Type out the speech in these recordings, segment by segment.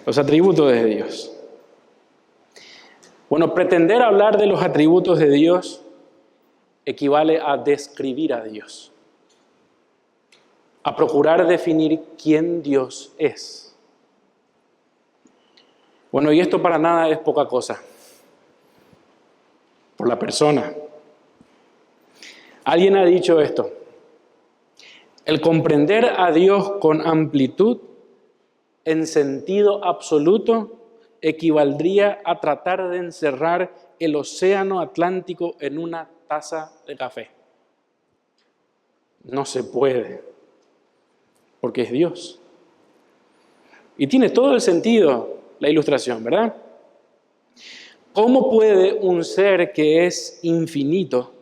Los atributos de Dios. Bueno, pretender hablar de los atributos de Dios equivale a describir a Dios, a procurar definir quién Dios es. Bueno, y esto para nada es poca cosa, por la persona. Alguien ha dicho esto: el comprender a Dios con amplitud, en sentido absoluto, equivaldría a tratar de encerrar el océano Atlántico en una taza de café. No se puede, porque es Dios. Y tiene todo el sentido la ilustración, ¿verdad? ¿Cómo puede un ser que es infinito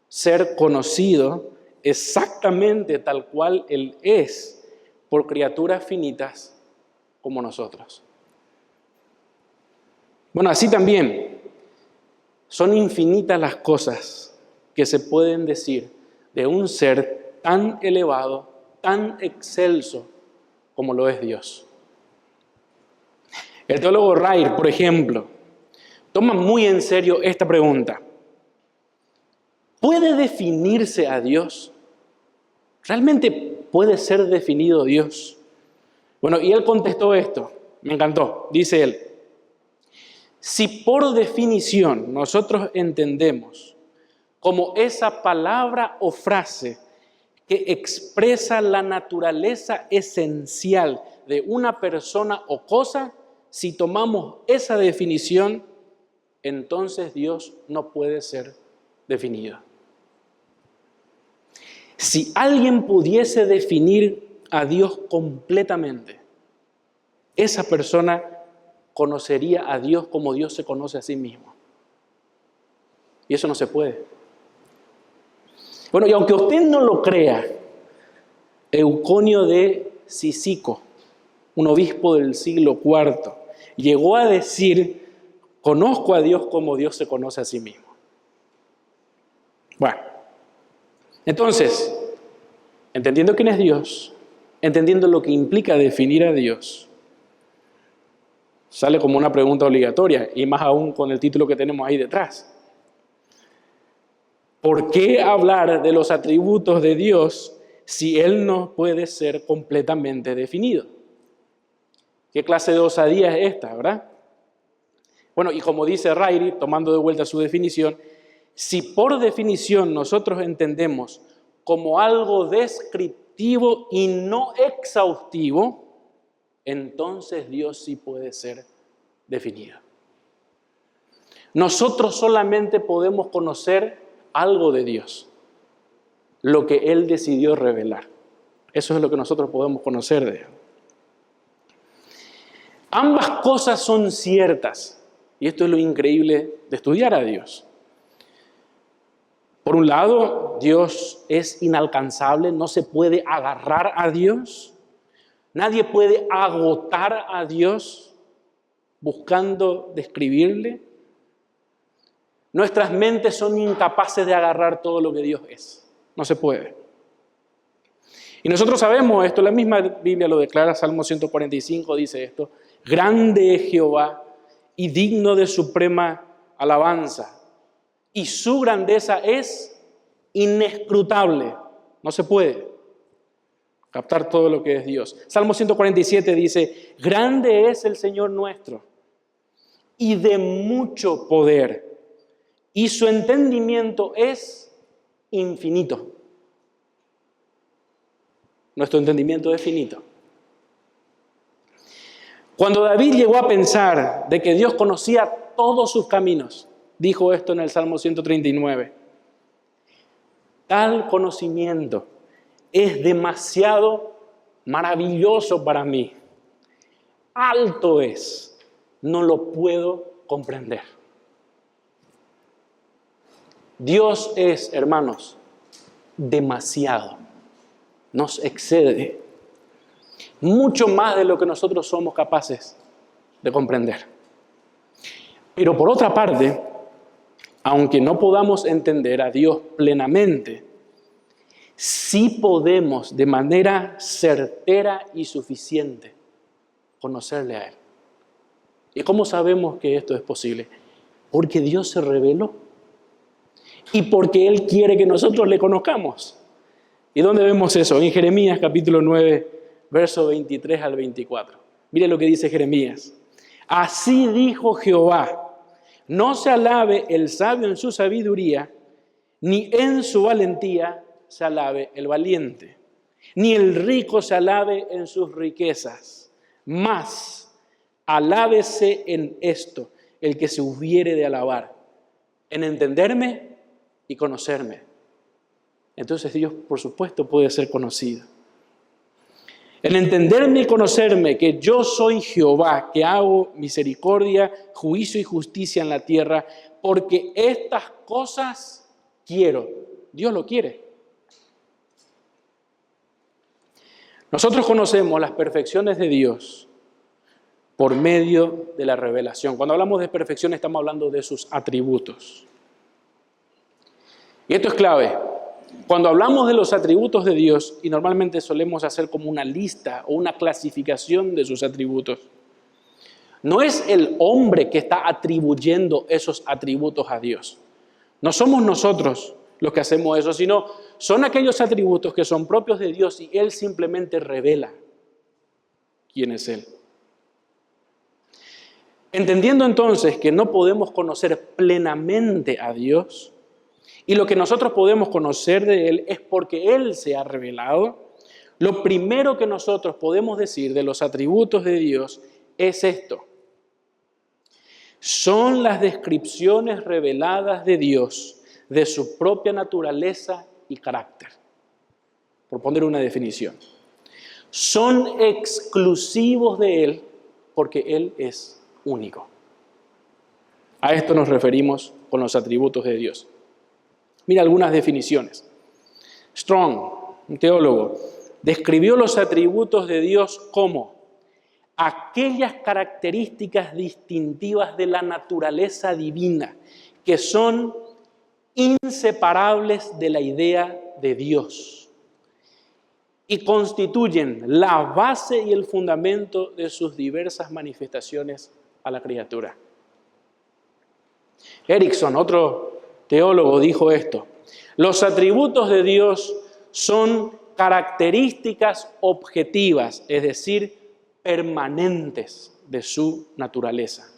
ser conocido exactamente tal cual Él es por criaturas finitas como nosotros? Bueno, así también son infinitas las cosas que se pueden decir de un ser tan elevado, tan excelso como lo es Dios. El teólogo Wright, por ejemplo, toma muy en serio esta pregunta: ¿puede definirse a Dios? ¿Realmente puede ser definido Dios? Bueno, y él contestó esto, me encantó, dice él: si por definición nosotros entendemos como esa palabra o frase que expresa la naturaleza esencial de una persona o cosa, si tomamos esa definición, entonces Dios no puede ser definido. Si alguien pudiese definir a Dios completamente, esa persona conocería a Dios como Dios se conoce a sí mismo. Y eso no se puede. Bueno, y aunque usted no lo crea, Euconio de Cícico, un obispo del siglo IV, llegó a decir: conozco a Dios como Dios se conoce a sí mismo. Bueno, entonces, entendiendo quién es Dios, entendiendo lo que implica definir a Dios, sale como una pregunta obligatoria, y más aún con el título que tenemos ahí detrás. ¿Por qué hablar de los atributos de Dios si Él no puede ser completamente definido? ¿Qué clase de osadía es esta, verdad? Bueno, y como dice Riley, tomando de vuelta su definición, si por definición nosotros entendemos como algo descriptivo y no exhaustivo, entonces Dios sí puede ser definido. Nosotros solamente podemos conocer algo de Dios, lo que Él decidió revelar. Eso es lo que nosotros podemos conocer de Él. Ambas cosas son ciertas, y esto es lo increíble de estudiar a Dios. Por un lado, Dios es inalcanzable, no se puede agarrar a Dios. Nadie puede agotar a Dios buscando describirle. Nuestras mentes son incapaces de agarrar todo lo que Dios es. No se puede. Y nosotros sabemos esto, la misma Biblia lo declara, Salmo 145 dice esto: grande es Jehová y digno de suprema alabanza, y su grandeza es inescrutable. No se puede captar todo lo que es Dios. Salmo 147 dice: grande es el Señor nuestro y de mucho poder, y su entendimiento es infinito. Nuestro entendimiento es finito. Cuando David llegó a pensar de que Dios conocía todos sus caminos, dijo esto en el Salmo 139: tal conocimiento es demasiado maravilloso para mí. Alto es, no lo puedo comprender. Dios es, hermanos, demasiado. Nos excede mucho más de lo que nosotros somos capaces de comprender. Pero por otra parte, aunque no podamos entender a Dios plenamente, sí podemos de manera certera y suficiente conocerle a Él. ¿Y cómo sabemos que esto es posible? Porque Dios se reveló y porque Él quiere que nosotros le conozcamos. ¿Y dónde vemos eso? En Jeremías capítulo 9, verso 23 al 24. Mire lo que dice Jeremías. Así dijo Jehová, no se alabe el sabio en su sabiduría, ni en su valentía se alabe el valiente, ni el rico se alabe en sus riquezas, mas alábese en esto el que se hubiere de alabar, en entenderme y conocerme. Entonces Dios, por supuesto, puede ser conocido. En entenderme y conocerme que yo soy Jehová, que hago misericordia, juicio y justicia en la tierra, porque estas cosas quiero. Dios lo quiere. Nosotros conocemos las perfecciones de Dios por medio de la revelación. Cuando hablamos de perfección estamos hablando de sus atributos. Y esto es clave. Cuando hablamos de los atributos de Dios, y normalmente solemos hacer como una lista o una clasificación de sus atributos, no es el hombre que está atribuyendo esos atributos a Dios. No somos nosotros los que hacemos eso, sino son aquellos atributos que son propios de Dios y Él simplemente revela quién es Él. Entendiendo entonces que no podemos conocer plenamente a Dios, y lo que nosotros podemos conocer de Él es porque Él se ha revelado, lo primero que nosotros podemos decir de los atributos de Dios es esto. Son las descripciones reveladas de Dios de su propia naturaleza y carácter. Por poner una definición. Son exclusivos de Él porque Él es único. A esto nos referimos con los atributos de Dios. Mira algunas definiciones. Strong, un teólogo, describió los atributos de Dios como aquellas características distintivas de la naturaleza divina que son inseparables de la idea de Dios y constituyen la base y el fundamento de sus diversas manifestaciones a la criatura. Erickson, otro teólogo, dijo esto: los atributos de Dios son características objetivas, es decir, permanentes de su naturaleza.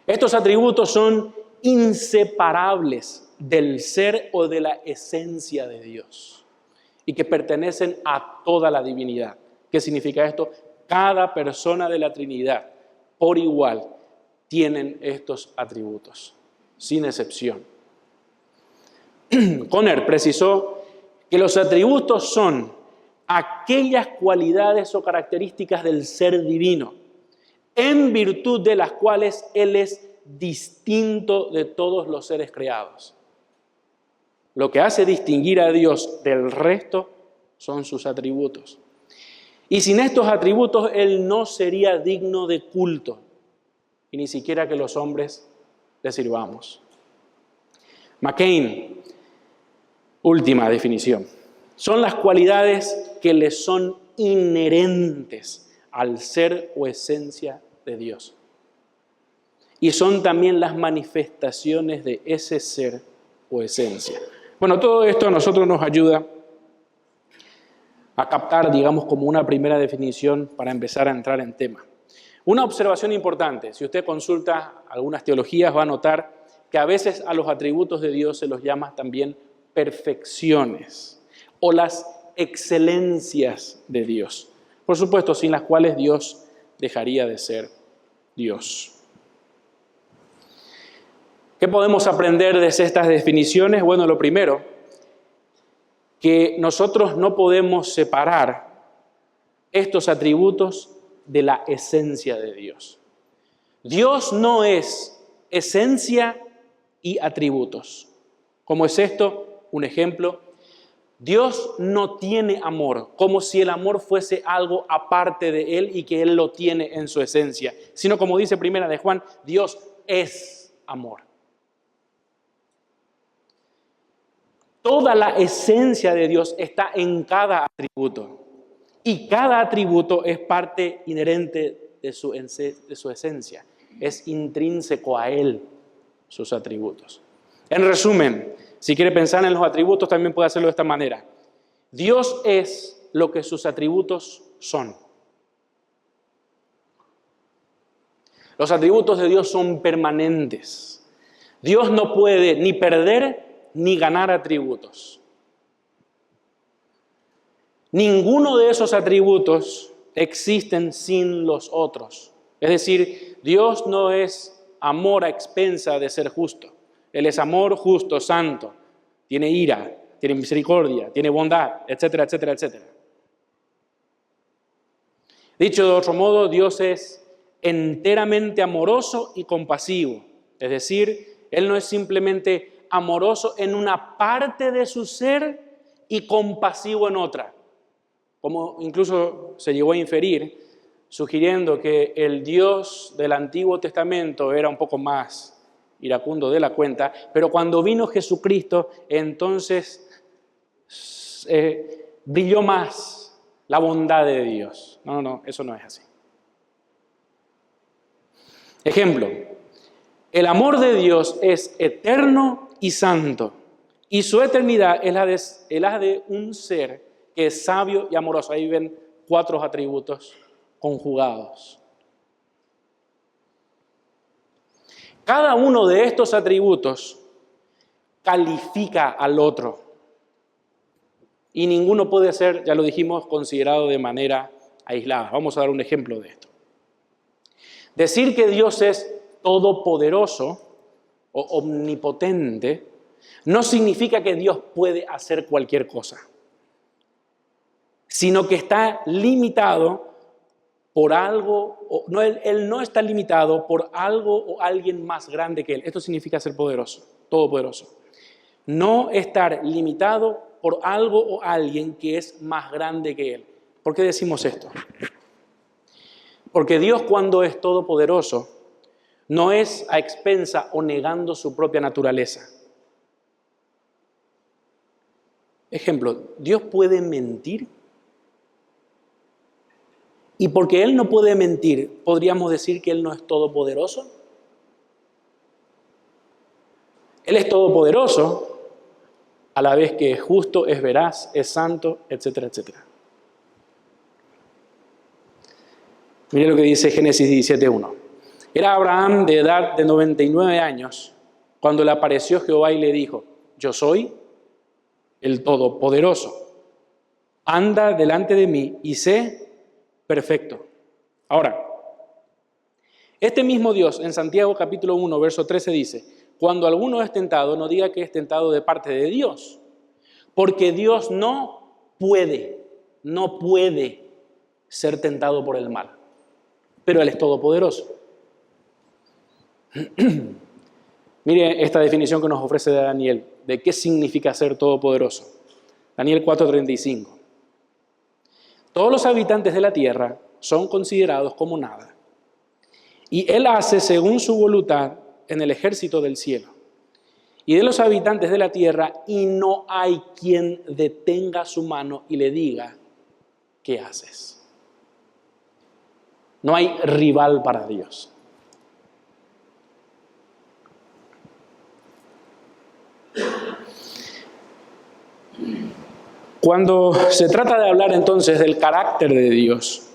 Estos atributos son inseparables del ser o de la esencia de Dios y que pertenecen a toda la divinidad. ¿Qué significa esto? Cada persona de la Trinidad, por igual, tienen estos atributos, sin excepción. Conner precisó que los atributos son aquellas cualidades o características del ser divino, en virtud de las cuales Él es distinto de todos los seres creados. Lo que hace distinguir a Dios del resto son sus atributos. Y sin estos atributos Él no sería digno de culto, y ni siquiera que los hombres le sirvamos. McCain, última definición. Son las cualidades que le son inherentes al ser o esencia de Dios. Y son también las manifestaciones de ese ser o esencia. Bueno, todo esto a nosotros nos ayuda a captar, digamos, como una primera definición para empezar a entrar en tema. Una observación importante, si usted consulta algunas teologías va a notar que a veces a los atributos de Dios se los llama también perfecciones o las excelencias de Dios. Por supuesto, sin las cuales Dios dejaría de ser Dios. ¿Qué podemos aprender de estas definiciones? Bueno, lo primero, que nosotros no podemos separar estos atributos de la esencia de Dios. Dios no es esencia y atributos. ¿Cómo es esto? Un ejemplo. Dios no tiene amor, como si el amor fuese algo aparte de Él y que Él lo tiene en su esencia, sino como dice Primera de Juan, Dios es amor. Toda la esencia de Dios está en cada atributo. Y cada atributo es parte inherente de su esencia. Es intrínseco a Él, sus atributos. En resumen, si quiere pensar en los atributos, también puede hacerlo de esta manera. Dios es lo que sus atributos son. Los atributos de Dios son permanentes. Dios no puede ni perder ni ganar atributos. Ninguno de esos atributos existen sin los otros. Es decir, Dios no es amor a expensa de ser justo. Él es amor justo, santo. Tiene ira, tiene misericordia, tiene bondad, etcétera, etcétera, etcétera. Dicho de otro modo, Dios es enteramente amoroso y compasivo. Es decir, Él no es simplemente amoroso en una parte de su ser y compasivo en otra, como incluso se llegó a inferir, sugiriendo que el Dios del Antiguo Testamento era un poco más iracundo de la cuenta, pero cuando vino Jesucristo, entonces brilló más la bondad de Dios. No, eso no es así. Ejemplo, el amor de Dios es eterno y santo, y su eternidad es la de un ser que es sabio y amoroso. Ahí ven 4 atributos conjugados. Cada uno de estos atributos califica al otro, y ninguno puede ser, ya lo dijimos, considerado de manera aislada. Vamos a dar un ejemplo de esto. Decir que Dios es todopoderoso o omnipotente no significa que Dios puede hacer cualquier cosa, sino que está limitado por algo, Él no está limitado por algo o alguien más grande que Él. Esto significa ser poderoso, todopoderoso. No estar limitado por algo o alguien que es más grande que Él. ¿Por qué decimos esto? Porque Dios, cuando es todopoderoso, no es a expensa o negando su propia naturaleza. Ejemplo, ¿Dios puede mentir? Y porque Él no puede mentir, ¿podríamos decir que Él no es todopoderoso? Él es todopoderoso, a la vez que es justo, es veraz, es santo, etcétera, etcétera. Mire lo que dice Génesis 17:1. Era Abraham de edad de 99 años cuando le apareció Jehová y le dijo: yo soy el Todopoderoso. Anda delante de mí y sé perfecto. Ahora, este mismo Dios en Santiago capítulo 1, verso 13 dice: cuando alguno es tentado, no diga que es tentado de parte de Dios, porque Dios no puede ser tentado por el mal. Pero Él es todopoderoso. Mire esta definición que nos ofrece Daniel de qué significa ser todopoderoso. Daniel 4:35. Todos los habitantes de la tierra son considerados como nada, y Él hace según su voluntad en el ejército del cielo y de los habitantes de la tierra, y no hay quien detenga su mano y le diga: ¿qué haces? No hay rival para Dios. Cuando se trata de hablar entonces del carácter de Dios,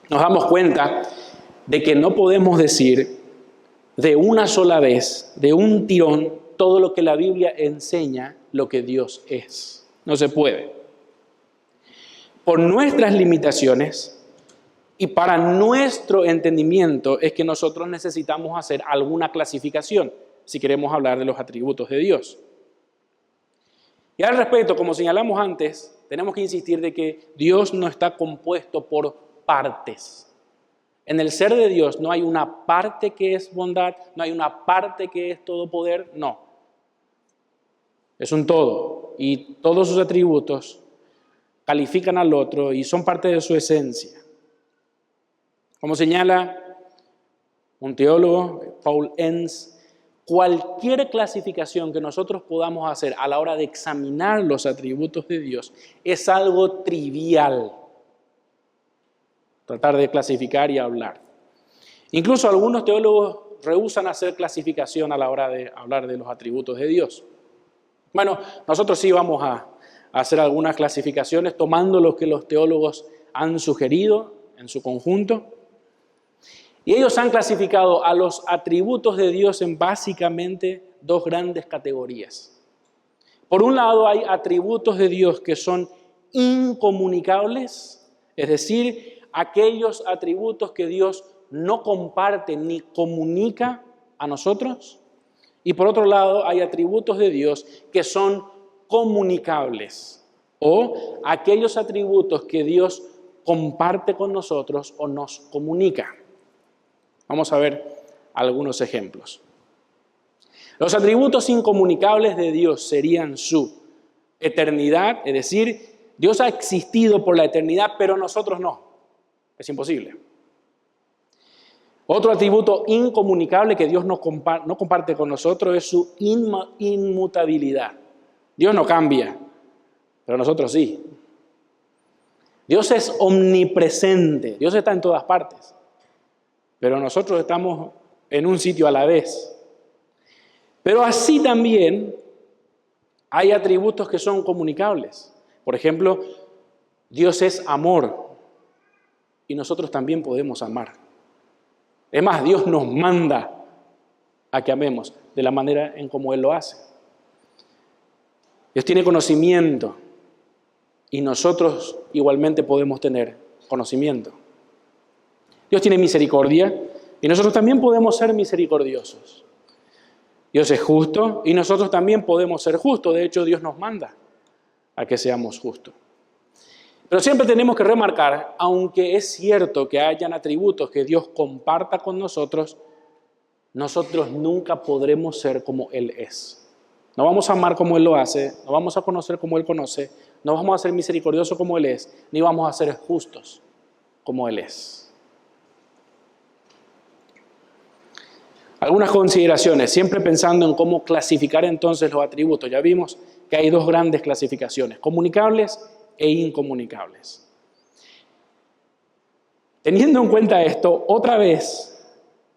nos damos cuenta de que no podemos decir de una sola vez, de un tirón, todo lo que la Biblia enseña lo que Dios es. No se puede. Por nuestras limitaciones y para nuestro entendimiento es que nosotros necesitamos hacer alguna clasificación si queremos hablar de los atributos de Dios. Y al respecto, como señalamos antes, tenemos que insistir de que Dios no está compuesto por partes. En el ser de Dios no hay una parte que es bondad, no hay una parte que es todo poder, no. Es un todo, y todos sus atributos califican al otro y son parte de su esencia. Como señala un teólogo, Paul Enns, cualquier clasificación que nosotros podamos hacer a la hora de examinar los atributos de Dios es algo trivial tratar de clasificar y hablar. Incluso algunos teólogos rehúsan hacer clasificación a la hora de hablar de los atributos de Dios. Bueno, nosotros sí vamos a hacer algunas clasificaciones tomando lo que los teólogos han sugerido en su conjunto. Y ellos han clasificado a los atributos de Dios en básicamente dos grandes categorías. Por un lado hay atributos de Dios que son incomunicables, es decir, aquellos atributos que Dios no comparte ni comunica a nosotros. Y por otro lado hay atributos de Dios que son comunicables, o aquellos atributos que Dios comparte con nosotros o nos comunica. Vamos a ver algunos ejemplos. Los atributos incomunicables de Dios serían su eternidad, es decir, Dios ha existido por la eternidad, pero nosotros no. Es imposible. Otro atributo incomunicable que Dios no comparte con nosotros es su inmutabilidad. Dios no cambia, pero nosotros sí. Dios es omnipresente, Dios está en todas partes, pero nosotros estamos en un sitio a la vez. Pero así también hay atributos que son comunicables. Por ejemplo, Dios es amor y nosotros también podemos amar. Es más, Dios nos manda a que amemos de la manera en como Él lo hace. Dios tiene conocimiento y nosotros igualmente podemos tener conocimiento. Dios tiene misericordia y nosotros también podemos ser misericordiosos. Dios es justo y nosotros también podemos ser justos. De hecho, Dios nos manda a que seamos justos. Pero siempre tenemos que remarcar, aunque es cierto que hayan atributos que Dios comparta con nosotros, nosotros nunca podremos ser como Él es. No vamos a amar como Él lo hace, no vamos a conocer como Él conoce, no vamos a ser misericordiosos como Él es, ni vamos a ser justos como Él es. Algunas consideraciones, siempre pensando en cómo clasificar entonces los atributos. Ya vimos que hay dos grandes clasificaciones, comunicables e incomunicables. Teniendo en cuenta esto, otra vez,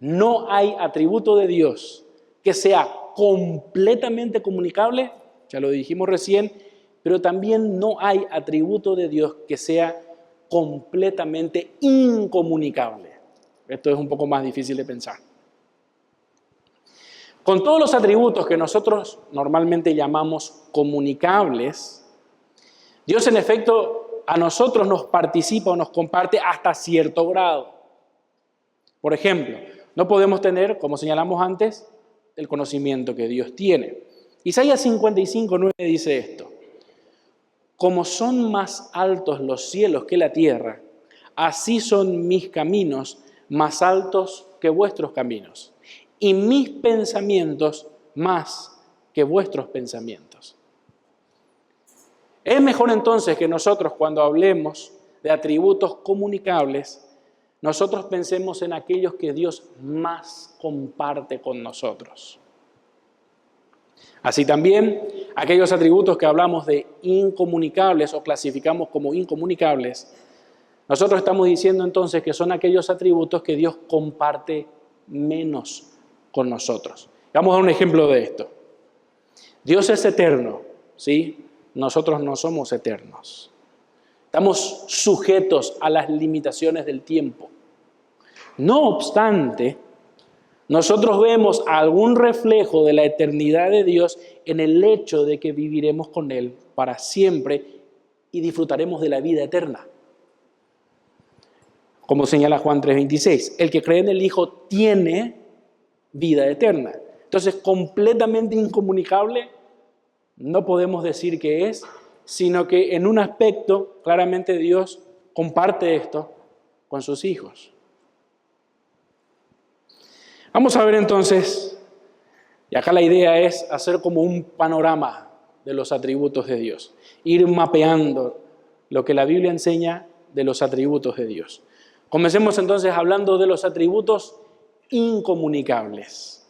no hay atributo de Dios que sea completamente comunicable, ya lo dijimos recién, pero también no hay atributo de Dios que sea completamente incomunicable. Esto es un poco más difícil de pensar. Con todos los atributos que nosotros normalmente llamamos comunicables, Dios en efecto a nosotros nos participa o nos comparte hasta cierto grado. Por ejemplo, no podemos tener, como señalamos antes, el conocimiento que Dios tiene. Isaías 55:9 dice esto: como son más altos los cielos que la tierra, así son mis caminos más altos que vuestros caminos, y mis pensamientos más que vuestros pensamientos. Es mejor entonces que nosotros, cuando hablemos de atributos comunicables, nosotros pensemos en aquellos que Dios más comparte con nosotros. Así también, aquellos atributos que hablamos de incomunicables o clasificamos como incomunicables, nosotros estamos diciendo entonces que son aquellos atributos que Dios comparte menos con nosotros. Vamos a dar un ejemplo de esto. Dios es eterno, ¿sí? Nosotros no somos eternos. Estamos sujetos a las limitaciones del tiempo. No obstante, nosotros vemos algún reflejo de la eternidad de Dios en el hecho de que viviremos con Él para siempre y disfrutaremos de la vida eterna. Como señala Juan 3:26, el que cree en el Hijo tiene vida eterna. Entonces, completamente incomunicable no podemos decir que es, sino que en un aspecto claramente Dios comparte esto con sus hijos. Vamos a ver entonces, y acá la idea es hacer como un panorama de los atributos de Dios, ir mapeando lo que la Biblia enseña de los atributos de Dios. Comencemos entonces hablando de los atributos incomunicables.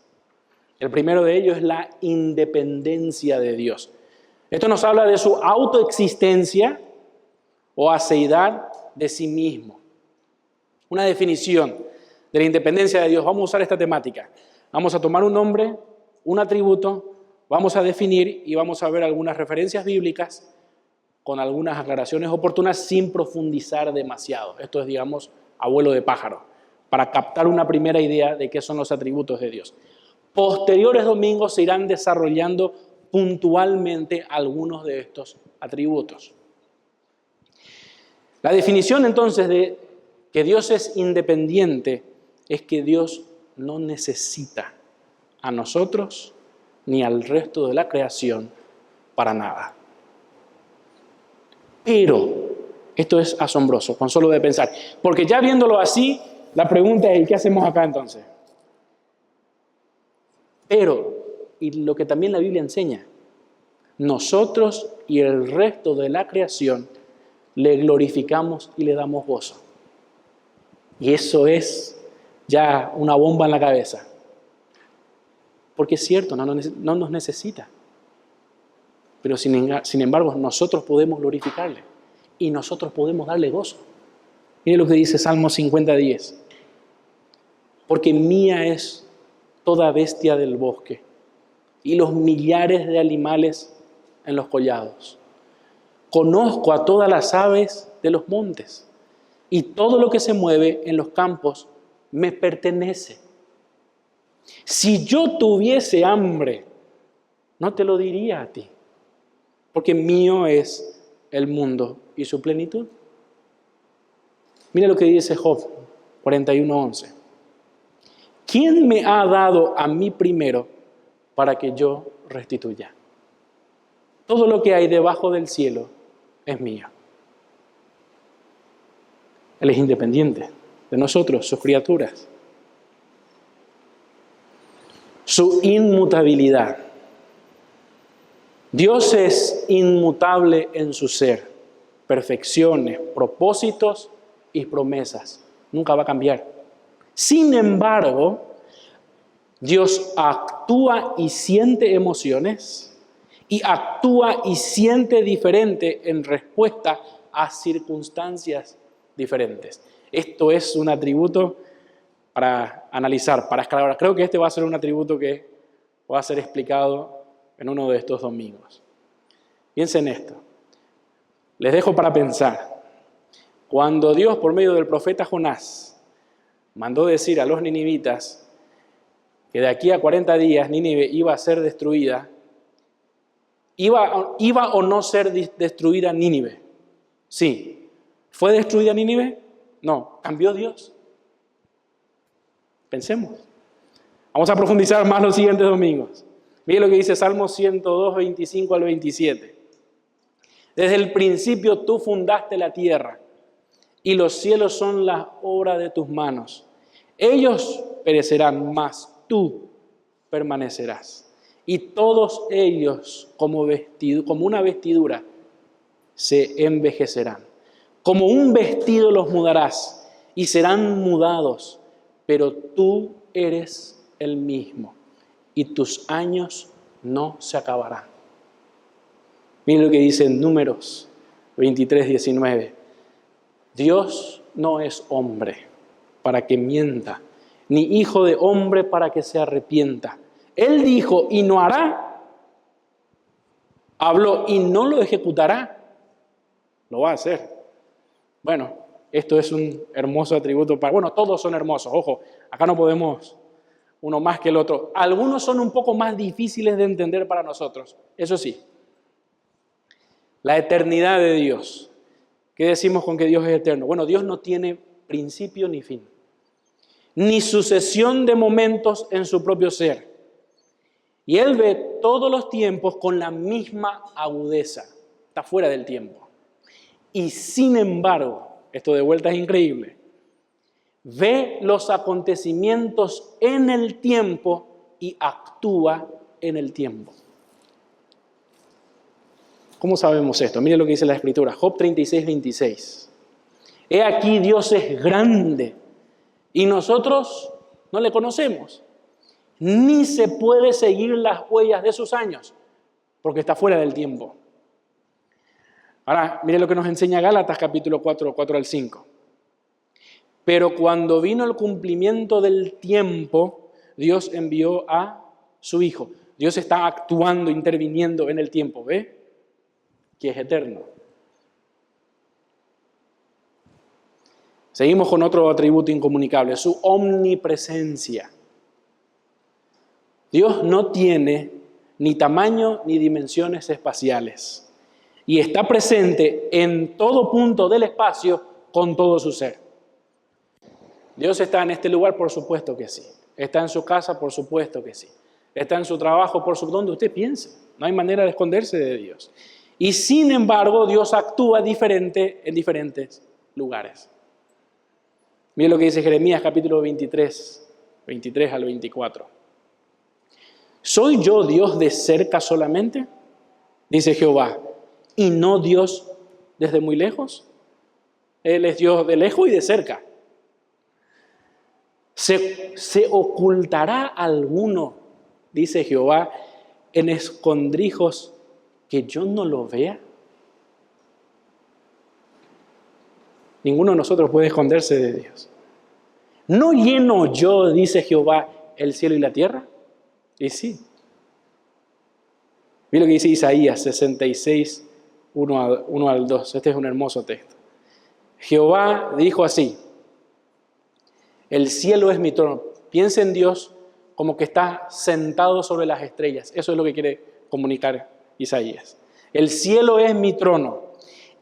El primero de ellos es la independencia de Dios. Esto nos habla de su autoexistencia o aceidad de sí mismo. una definición de la independencia de Dios. Vamos a usar esta temática. Vamos a tomar un nombre, un atributo, vamos a definir y vamos a ver algunas referencias bíblicas con algunas aclaraciones oportunas sin profundizar demasiado. Esto es, digamos, a vuelo de pájaro, para captar una primera idea de qué son los atributos de Dios. Posteriores domingos se irán desarrollando puntualmente algunos de estos atributos. La definición entonces de que Dios es independiente es que Dios no necesita a nosotros ni al resto de la creación para nada. Pero esto es asombroso, con solo de pensar. Porque ya viéndolo así, la pregunta es, ¿qué hacemos acá entonces? Pero, y lo que también la Biblia enseña, nosotros y el resto de la creación le glorificamos y le damos gozo. Y eso es ya una bomba en la cabeza. Porque es cierto, no nos necesita. Pero sin embargo, nosotros podemos glorificarle y nosotros podemos darle gozo. Mire lo que dice Salmo 50:10. Porque mía es toda bestia del bosque y los millares de animales en los collados. Conozco a todas las aves de los montes y todo lo que se mueve en los campos me pertenece. Si yo tuviese hambre, no te lo diría a ti, porque mío es el mundo y su plenitud. Mira lo que dice Job 41:11. ¿Quién me ha dado a mí primero para que yo restituya? Todo lo que hay debajo del cielo es mío. Él es independiente de nosotros, sus criaturas. Su inmutabilidad. Dios es inmutable en su ser, perfecciones, propósitos y promesas. Nunca va a cambiar. Sin embargo, Dios actúa y siente emociones y actúa y siente diferente en respuesta a circunstancias diferentes. Esto es un atributo para analizar, para escalar. Creo que este va a ser un atributo que va a ser explicado en uno de estos domingos. Piensen en esto. Les dejo para pensar. Cuando Dios, por medio del profeta Jonás, mandó decir a los ninivitas que de aquí a 40 días Nínive iba a ser destruida, ¿iba o no ser destruida Nínive? Sí. ¿Fue destruida Nínive? No. ¿Cambió Dios? Pensemos. Vamos a profundizar más los siguientes domingos. Mire lo que dice Salmo 102, 25 al 27. Desde el principio tú fundaste la tierra y los cielos son la obra de tus manos. Ellos perecerán, mas tú permanecerás. Y todos ellos, como una vestidura, se envejecerán. Como un vestido los mudarás y serán mudados, pero tú eres el mismo y tus años no se acabarán. Miren lo que dice en Números 23:19. Dios no es hombre para que mienta, ni hijo de hombre para que se arrepienta. Él dijo y no hará, habló y no lo ejecutará, lo va a hacer. Bueno, esto es un hermoso atributo todos son hermosos, ojo, acá no podemos uno más que el otro. Algunos son un poco más difíciles de entender para nosotros, eso sí. La eternidad de Dios. ¿Qué decimos con que Dios es eterno? Bueno, Dios no tiene principio ni fin, ni sucesión de momentos en su propio ser. Y Él ve todos los tiempos con la misma agudeza. Está fuera del tiempo. Y sin embargo, esto de vuelta es increíble, ve los acontecimientos en el tiempo y actúa en el tiempo. ¿Cómo sabemos esto? Mire lo que dice la Escritura, Job 36:26. He aquí Dios es grande y nosotros no le conocemos, ni se puede seguir las huellas de sus años, porque está fuera del tiempo. Ahora, mire lo que nos enseña Gálatas capítulo 4, 4 al 5. Pero cuando vino el cumplimiento del tiempo, Dios envió a su Hijo. Dios está actuando, interviniendo en el tiempo, ¿ve? Que es eterno. Seguimos con otro atributo incomunicable, su omnipresencia. Dios no tiene ni tamaño ni dimensiones espaciales y está presente en todo punto del espacio con todo su ser. Dios está en este lugar, por supuesto que sí. Está en su casa, por supuesto que sí. Está en su trabajo, por supuesto, donde usted piense. No hay manera de esconderse de Dios. Y sin embargo, Dios actúa diferente en diferentes lugares. Miren lo que dice Jeremías capítulo 23 al 24. ¿Soy yo Dios de cerca solamente? Dice Jehová, y no Dios desde muy lejos. Él es Dios de lejos y de cerca. ¿Se ocultará alguno, dice Jehová, en escondrijos que yo no lo vea? Ninguno de nosotros puede esconderse de Dios. ¿No lleno yo, dice Jehová, el cielo y la tierra? Y sí. Mira lo que dice Isaías 66, 1 al 2. Este es un hermoso texto. Jehová dijo así, el cielo es mi trono. Piensa en Dios como que está sentado sobre las estrellas. Eso es lo que quiere comunicar Isaías. El cielo es mi trono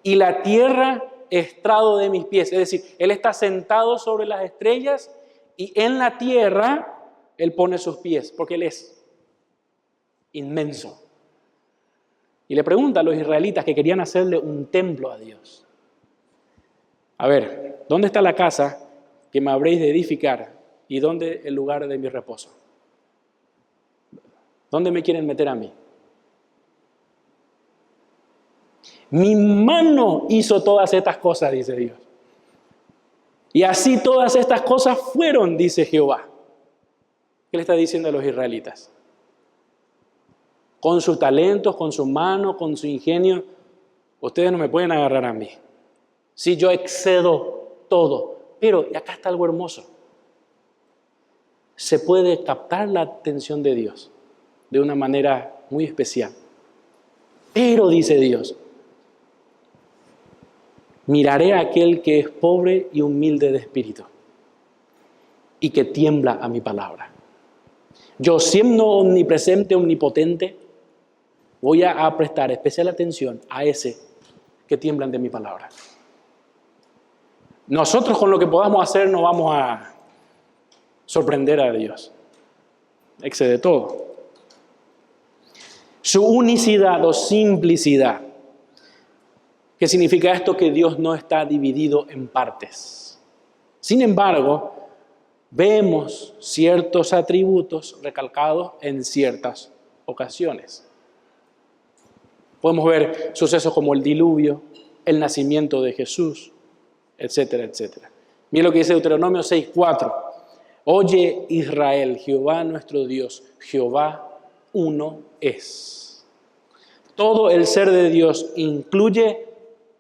y la tierra estrado de mis pies. Es decir, Él está sentado sobre las estrellas y en la tierra Él pone sus pies, porque Él es inmenso. Y le pregunta a los israelitas que querían hacerle un templo a Dios. A ver, ¿dónde está la casa que me habréis de edificar y dónde el lugar de mi reposo? ¿Dónde me quieren meter a mí? Mi mano hizo todas estas cosas, dice Dios. Y así todas estas cosas fueron, dice Jehová. ¿Qué le está diciendo a los israelitas? Con sus talentos, con su mano, con su ingenio, ustedes no me pueden agarrar a mí. Si yo excedo todo. Pero, y acá está algo hermoso, se puede captar la atención de Dios de una manera muy especial. Pero, dice Dios, miraré a aquel que es pobre y humilde de espíritu y que tiembla a mi palabra. Yo, siendo omnipresente, omnipotente, voy a prestar especial atención a ese que tiemblan de mi palabra. Nosotros con lo que podamos hacer no vamos a sorprender a Dios. Excede todo. Su unicidad o simplicidad. ¿Qué significa esto? Que Dios no está dividido en partes. Sin embargo, vemos ciertos atributos recalcados en ciertas ocasiones. Podemos ver sucesos como el diluvio, el nacimiento de Jesús, etcétera, etcétera. Mira lo que dice Deuteronomio 6:4. Oye Israel, Jehová nuestro Dios, Jehová uno es. Todo el ser de Dios incluye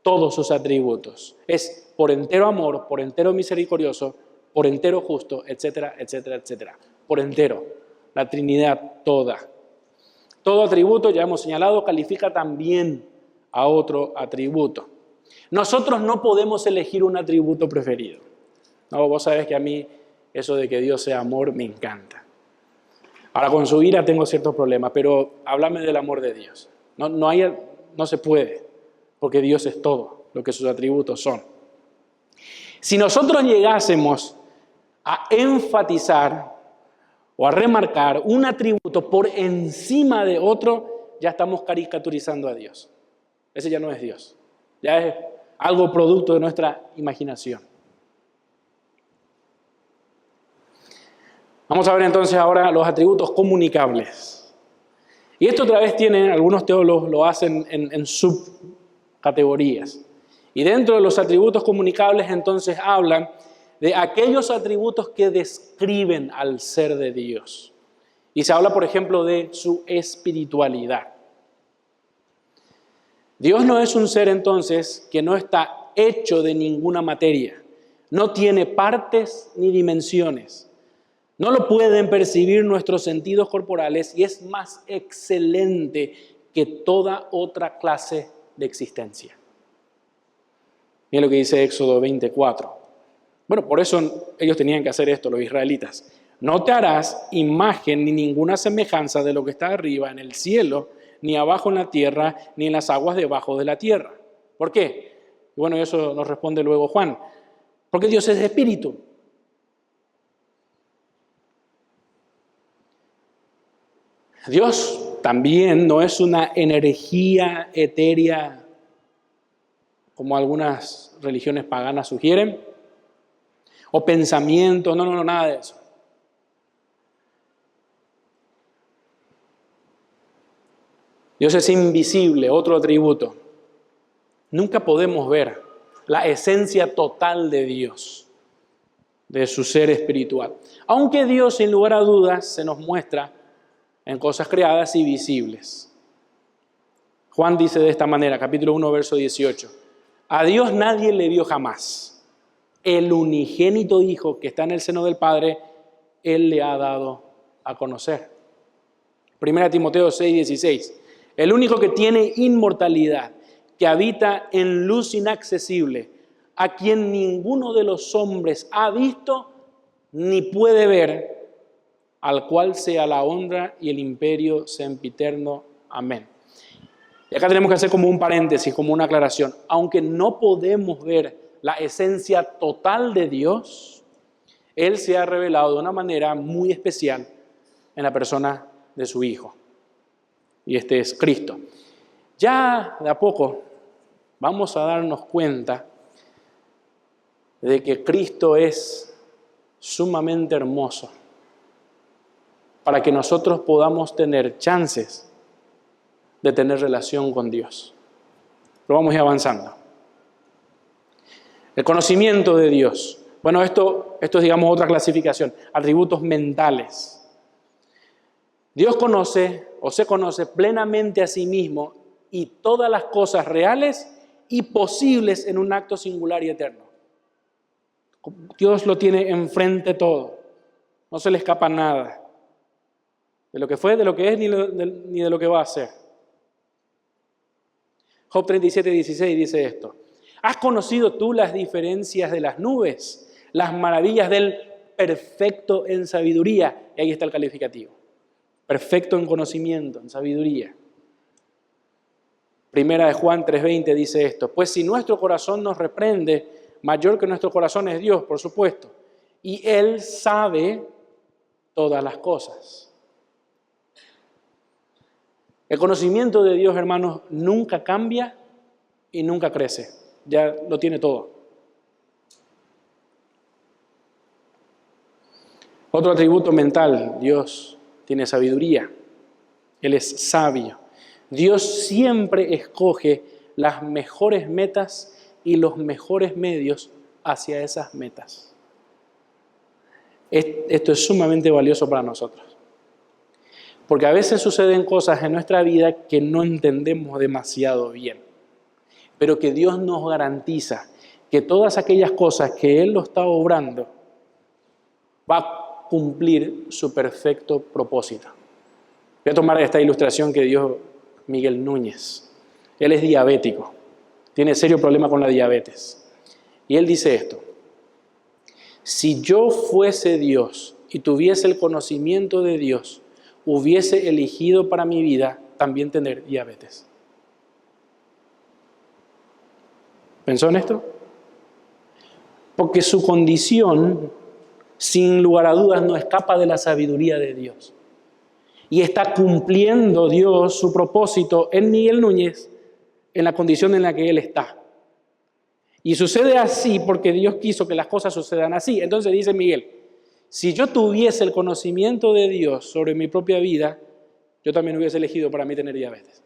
todos sus atributos. Es por entero amor, por entero misericordioso, por entero justo, etcétera, etcétera, etcétera. Por entero. La Trinidad toda. Todo atributo, ya hemos señalado, califica también a otro atributo. Nosotros no podemos elegir un atributo preferido. No, vos sabés que a mí eso de que Dios sea amor me encanta. Ahora con su ira tengo ciertos problemas, pero háblame del amor de Dios. No se puede, porque Dios es todo lo que sus atributos son. Si nosotros llegásemos a enfatizar o a remarcar un atributo por encima de otro, ya estamos caricaturizando a Dios. Ese ya no es Dios. Ya es algo producto de nuestra imaginación. Vamos a ver entonces ahora los atributos comunicables. Y esto otra vez algunos teólogos lo hacen en subcategorías. Y dentro de los atributos comunicables entonces hablan de aquellos atributos que describen al ser de Dios. Y se habla, por ejemplo, de su espiritualidad. Dios no es un ser entonces que no está hecho de ninguna materia. No tiene partes ni dimensiones. No lo pueden percibir nuestros sentidos corporales y es más excelente que toda otra clase de existencia. Miren lo que dice Éxodo 24. Bueno, por eso ellos tenían que hacer esto, los israelitas. No te harás imagen ni ninguna semejanza de lo que está arriba en el cielo, ni abajo en la tierra, ni en las aguas debajo de la tierra. ¿Por qué? Y bueno, eso nos responde luego Juan. Porque Dios es espíritu. Dios también no es una energía etérea como algunas religiones paganas sugieren, o pensamiento, no, nada de eso. Dios es invisible, otro atributo. Nunca podemos ver la esencia total de Dios, de su ser espiritual. Aunque Dios, sin lugar a dudas, se nos muestra en cosas creadas y visibles. Juan dice de esta manera, capítulo 1, verso 18. A Dios nadie le vio jamás. El unigénito Hijo que está en el seno del Padre, Él le ha dado a conocer. 1 Timoteo 6, 16. El único que tiene inmortalidad, que habita en luz inaccesible, a quien ninguno de los hombres ha visto ni puede ver, al cual sea la honra y el imperio sempiterno. Amén. Y acá tenemos que hacer como un paréntesis, como una aclaración. Aunque no podemos ver la esencia total de Dios, Él se ha revelado de una manera muy especial en la persona de su Hijo. Y este es Cristo. Ya de a poco vamos a darnos cuenta de que Cristo es sumamente hermoso para que nosotros podamos tener chances de tener relación con Dios. Pero vamos a ir avanzando. El conocimiento de Dios. Bueno, esto es, digamos, otra clasificación. Atributos mentales. Dios conoce o se conoce plenamente a sí mismo y todas las cosas reales y posibles en un acto singular y eterno. Dios lo tiene enfrente todo. No se le escapa nada. De lo que fue, de lo que es, ni de lo que va a ser. Job 37, 16 dice esto. ¿Has conocido tú las diferencias de las nubes? Las maravillas del perfecto en sabiduría. Y ahí está el calificativo. Perfecto en conocimiento, en sabiduría. Primera de Juan 3:20 dice esto. Pues si nuestro corazón nos reprende, mayor que nuestro corazón es Dios, por supuesto. Y Él sabe todas las cosas. El conocimiento de Dios, hermanos, nunca cambia y nunca crece. Ya lo tiene todo. Otro atributo mental, Dios tiene sabiduría. Él es sabio. Dios siempre escoge las mejores metas y los mejores medios hacia esas metas. Esto es sumamente valioso para nosotros. Porque a veces suceden cosas en nuestra vida que no entendemos demasiado bien. Pero que Dios nos garantiza que todas aquellas cosas que Él lo está obrando va a cumplir su perfecto propósito. Voy a tomar esta ilustración que dio Miguel Núñez. Él es diabético. Tiene serio problema con la diabetes. Y él dice esto. Si yo fuese Dios y tuviese el conocimiento de Dios, hubiese elegido para mi vida también tener diabetes. ¿Pensó en esto? Porque su condición, sin lugar a dudas, no escapa de la sabiduría de Dios. Y está cumpliendo Dios su propósito en Miguel Núñez en la condición en la que él está. Y sucede así porque Dios quiso que las cosas sucedan así. Entonces dice Miguel, si yo tuviese el conocimiento de Dios sobre mi propia vida, yo también hubiese elegido para mí tener diabetes.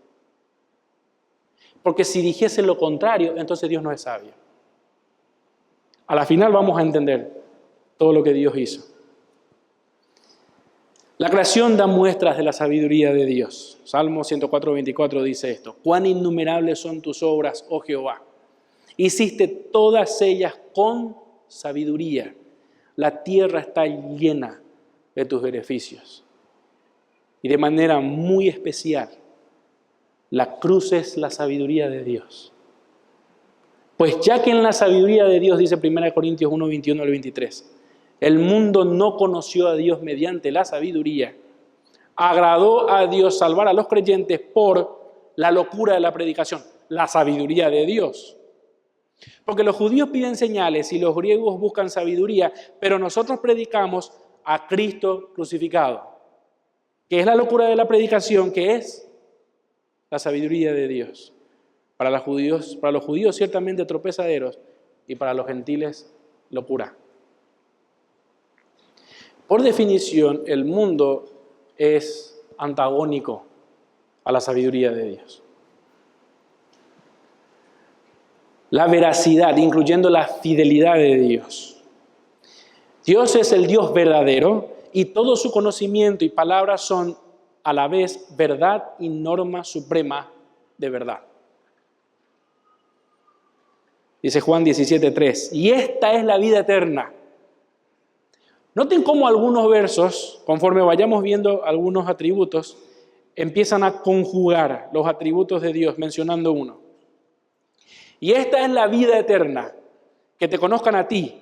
Porque si dijese lo contrario, entonces Dios no es sabio. A la final vamos a entender todo lo que Dios hizo. La creación da muestras de la sabiduría de Dios. Salmo 104:24 dice esto. Cuán innumerables son tus obras, oh Jehová. Hiciste todas ellas con sabiduría, la tierra está llena de tus beneficios. Y de manera muy especial, la cruz es la sabiduría de Dios. Pues ya que en la sabiduría de Dios, dice 1 Corintios 1, 21 al 23, el mundo no conoció a Dios mediante la sabiduría, agradó a Dios salvar a los creyentes por la locura de la predicación, la sabiduría de Dios. Porque los judíos piden señales y los griegos buscan sabiduría, pero nosotros predicamos a Cristo crucificado, que es la locura de la predicación, que es la sabiduría de Dios. Para los judíos ciertamente tropezaderos y para los gentiles locura. Por definición, el mundo es antagónico a la sabiduría de Dios. La veracidad, incluyendo la fidelidad de Dios. Dios es el Dios verdadero y todo su conocimiento y palabras son a la vez verdad y norma suprema de verdad. Dice Juan 17:3, y esta es la vida eterna. Noten cómo algunos versos, conforme vayamos viendo algunos atributos, empiezan a conjugar los atributos de Dios mencionando uno. Y esta es la vida eterna, que te conozcan a ti,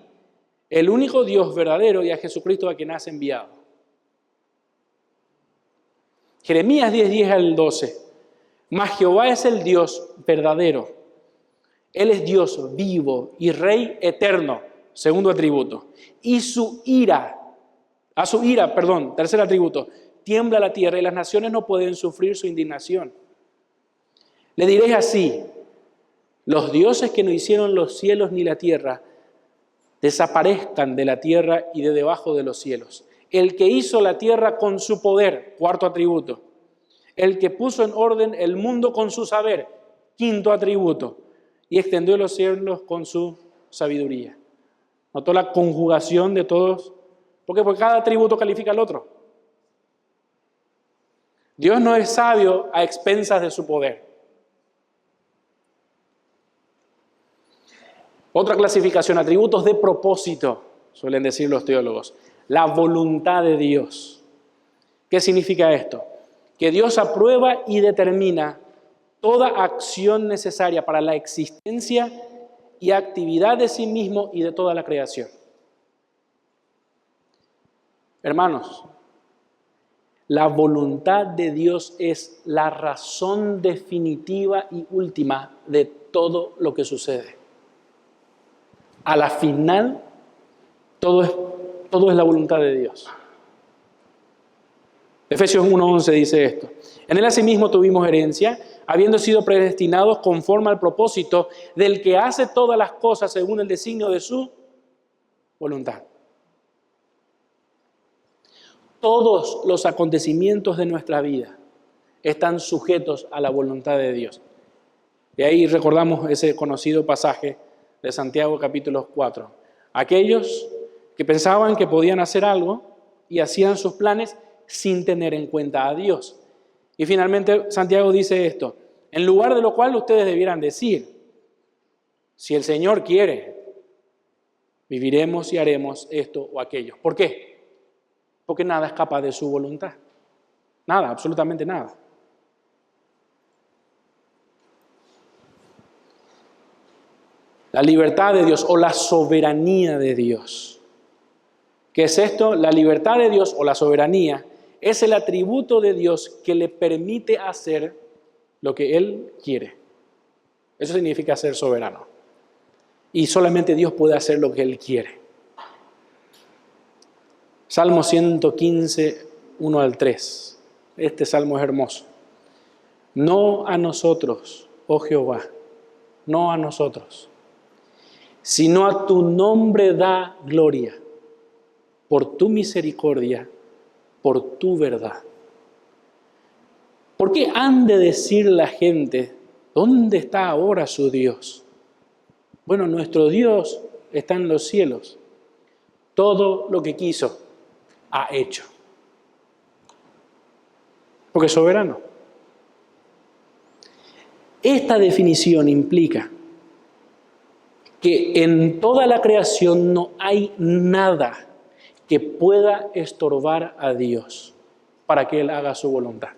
el único Dios verdadero, y a Jesucristo a quien has enviado. Jeremías 10:10 al 12, mas Jehová es el Dios verdadero. Él es Dios vivo y Rey eterno, segundo atributo. Y tercer atributo, tiembla la tierra y las naciones no pueden sufrir su indignación. Le diréis así, los dioses que no hicieron los cielos ni la tierra, desaparezcan de la tierra y de debajo de los cielos. El que hizo la tierra con su poder, cuarto atributo. El que puso en orden el mundo con su saber, quinto atributo. Y extendió los cielos con su sabiduría. ¿Notó la conjugación de todos? Porque cada atributo califica al otro. Dios no es sabio a expensas de su poder. Otra clasificación, atributos de propósito, suelen decir los teólogos. La voluntad de Dios. ¿Qué significa esto? Que Dios aprueba y determina toda acción necesaria para la existencia y actividad de sí mismo y de toda la creación. Hermanos, la voluntad de Dios es la razón definitiva y última de todo lo que sucede. A la final, todo es la voluntad de Dios. Efesios 1:11 dice esto. En él asimismo tuvimos herencia, habiendo sido predestinados conforme al propósito del que hace todas las cosas según el designio de su voluntad. Todos los acontecimientos de nuestra vida están sujetos a la voluntad de Dios. Y ahí recordamos ese conocido pasaje de Santiago capítulo 4. Aquellos que pensaban que podían hacer algo y hacían sus planes sin tener en cuenta a Dios. Y finalmente Santiago dice esto, en lugar de lo cual ustedes debieran decir, si el Señor quiere, viviremos y haremos esto o aquello. ¿Por qué? Porque nada escapa de su voluntad. Nada, absolutamente nada. La libertad de Dios o la soberanía de Dios. ¿Qué es esto? La libertad de Dios o la soberanía es el atributo de Dios que le permite hacer lo que Él quiere. Eso significa ser soberano. Y solamente Dios puede hacer lo que Él quiere. Salmo 115, 1 al 3. Este salmo es hermoso. No a nosotros, oh Jehová, no a nosotros, sino a tu nombre da gloria, por tu misericordia, por tu verdad. ¿Por qué han de decir la gente, ¿dónde está ahora su Dios? Bueno, nuestro Dios está en los cielos. Todo lo que quiso, ha hecho. Porque es soberano. Esta definición implica que en toda la creación no hay nada que pueda estorbar a Dios para que Él haga su voluntad.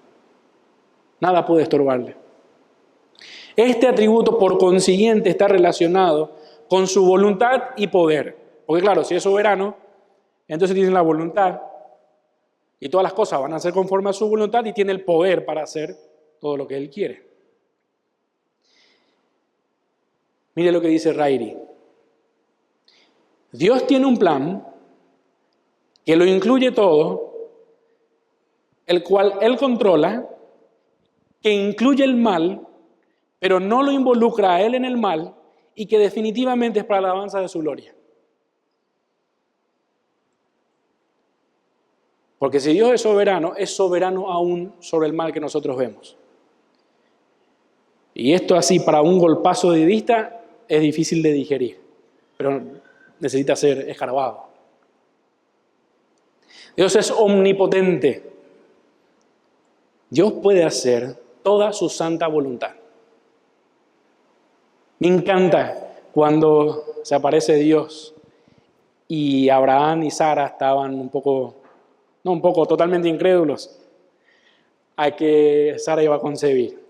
Nada puede estorbarle. Este atributo, por consiguiente, está relacionado con su voluntad y poder. Porque claro, si es soberano, entonces tiene la voluntad y todas las cosas van a ser conforme a su voluntad y tiene el poder para hacer todo lo que Él quiere. Mire lo que dice Rairi. Dios tiene un plan que lo incluye todo, el cual Él controla, que incluye el mal, pero no lo involucra a Él en el mal y que definitivamente es para la alabanza de su gloria. Porque si Dios es soberano aún sobre el mal que nosotros vemos. Y esto así, para un golpazo de vista, es difícil de digerir, pero necesita ser escarbado. Dios es omnipotente. Dios puede hacer toda su santa voluntad. Me encanta cuando se aparece Dios y Abraham y Sara estaban totalmente incrédulos a que Sara iba a concebir.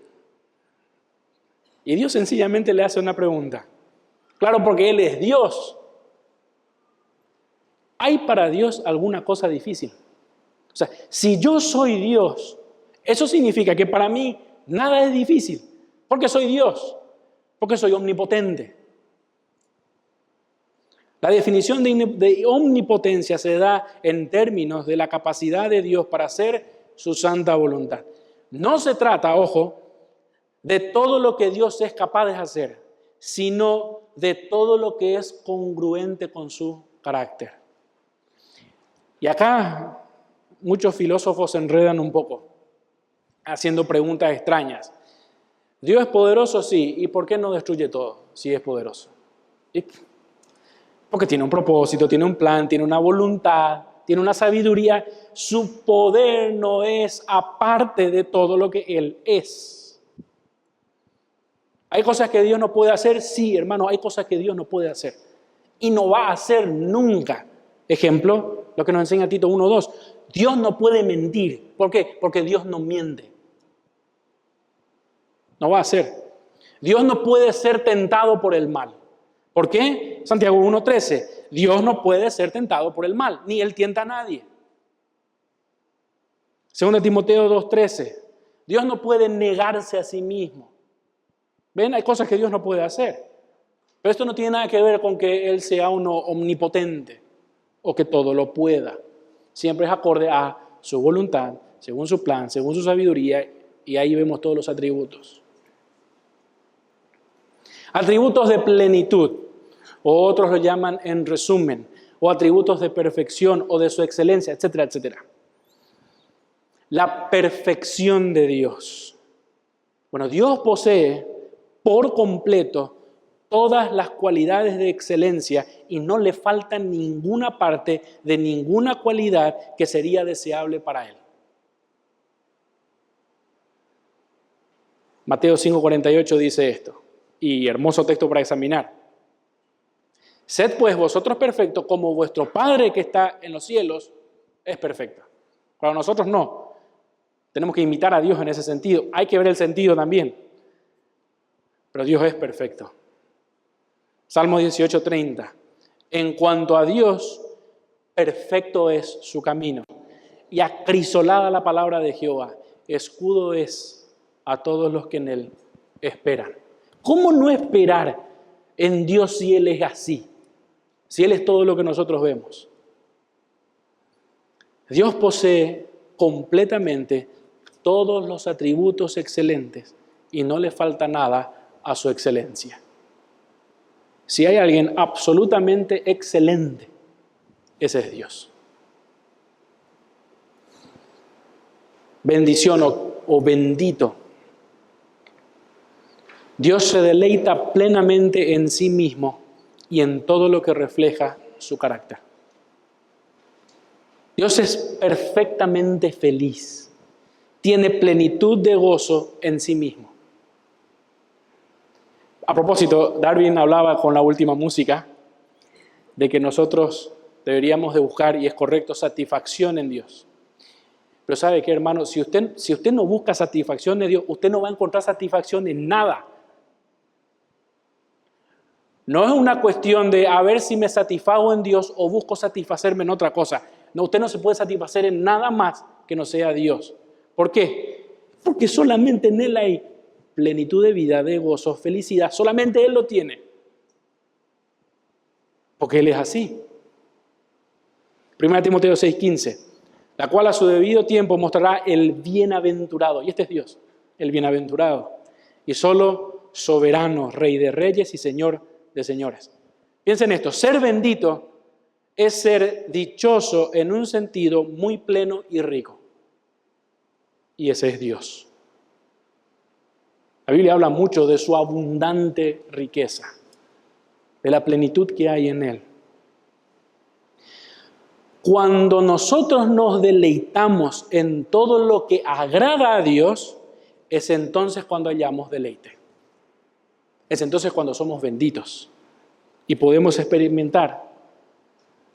Y Dios sencillamente le hace una pregunta. Claro, porque Él es Dios. ¿Hay para Dios alguna cosa difícil? O sea, si yo soy Dios, eso significa que para mí nada es difícil, porque soy Dios, porque soy omnipotente. La definición de omnipotencia se da en términos de la capacidad de Dios para hacer su santa voluntad. No se trata, ojo, de todo lo que Dios es capaz de hacer, sino de todo lo que es congruente con su carácter. Y acá muchos filósofos se enredan un poco, haciendo preguntas extrañas. ¿Dios es poderoso? Sí. ¿Y por qué no destruye todo si es poderoso? Porque tiene un propósito, tiene un plan, tiene una voluntad, tiene una sabiduría. Su poder no es aparte de todo lo que Él es. ¿Hay cosas que Dios no puede hacer? Sí, hermano, hay cosas que Dios no puede hacer. Y no va a hacer nunca. Ejemplo, lo que nos enseña Tito 1:2. Dios no puede mentir. ¿Por qué? Porque Dios no miente. No va a hacer. Dios no puede ser tentado por el mal. ¿Por qué? Santiago 1:13. Dios no puede ser tentado por el mal, ni Él tienta a nadie. 2 Timoteo 2:13. Dios no puede negarse a sí mismo. ¿Ven? Hay cosas que Dios no puede hacer. Pero esto no tiene nada que ver con que Él sea uno omnipotente o que todo lo pueda. Siempre es acorde a su voluntad, según su plan, según su sabiduría, y ahí vemos todos los atributos. Atributos de plenitud, o otros lo llaman en resumen, o atributos de perfección o de su excelencia, etcétera, etcétera. La perfección de Dios. Bueno, Dios posee por completo todas las cualidades de excelencia y no le falta ninguna parte de ninguna cualidad que sería deseable para Él. Mateo 5:48 dice esto, y hermoso texto para examinar. Sed pues vosotros perfectos como vuestro Padre que está en los cielos es perfecto. Para nosotros no. Tenemos que imitar a Dios en ese sentido. Hay que ver el sentido también. Pero Dios es perfecto. Salmo 18:30. En cuanto a Dios, perfecto es su camino. Y acrisolada la palabra de Jehová. Escudo es a todos los que en Él esperan. ¿Cómo no esperar en Dios si Él es así? Si Él es todo lo que nosotros vemos. Dios posee completamente todos los atributos excelentes y no le falta nada a su excelencia. Si hay alguien absolutamente excelente, ese es Dios. Bendición o bendito. Dios se deleita plenamente en sí mismo y en todo lo que refleja su carácter. Dios es perfectamente feliz. Tiene plenitud de gozo en sí mismo. A propósito, Darwin hablaba con la última música de que nosotros deberíamos de buscar, y es correcto, satisfacción en Dios. Pero ¿sabe qué, hermano? Si usted no busca satisfacción en Dios, usted no va a encontrar satisfacción en nada. No es una cuestión de a ver si me satisfago en Dios o busco satisfacerme en otra cosa. No, usted no se puede satisfacer en nada más que no sea Dios. ¿Por qué? Porque solamente en Él hay plenitud de vida, de gozo, felicidad. Solamente Él lo tiene. Porque Él es así. 1 Timoteo 6:15, la cual a su debido tiempo mostrará el bienaventurado. Y este es Dios, el bienaventurado. Y solo soberano, Rey de reyes y Señor de señores. Piensen esto, ser bendito es ser dichoso en un sentido muy pleno y rico. Y ese es Dios. La Biblia habla mucho de su abundante riqueza, de la plenitud que hay en Él. Cuando nosotros nos deleitamos en todo lo que agrada a Dios, es entonces cuando hallamos deleite. Es entonces cuando somos benditos y podemos experimentar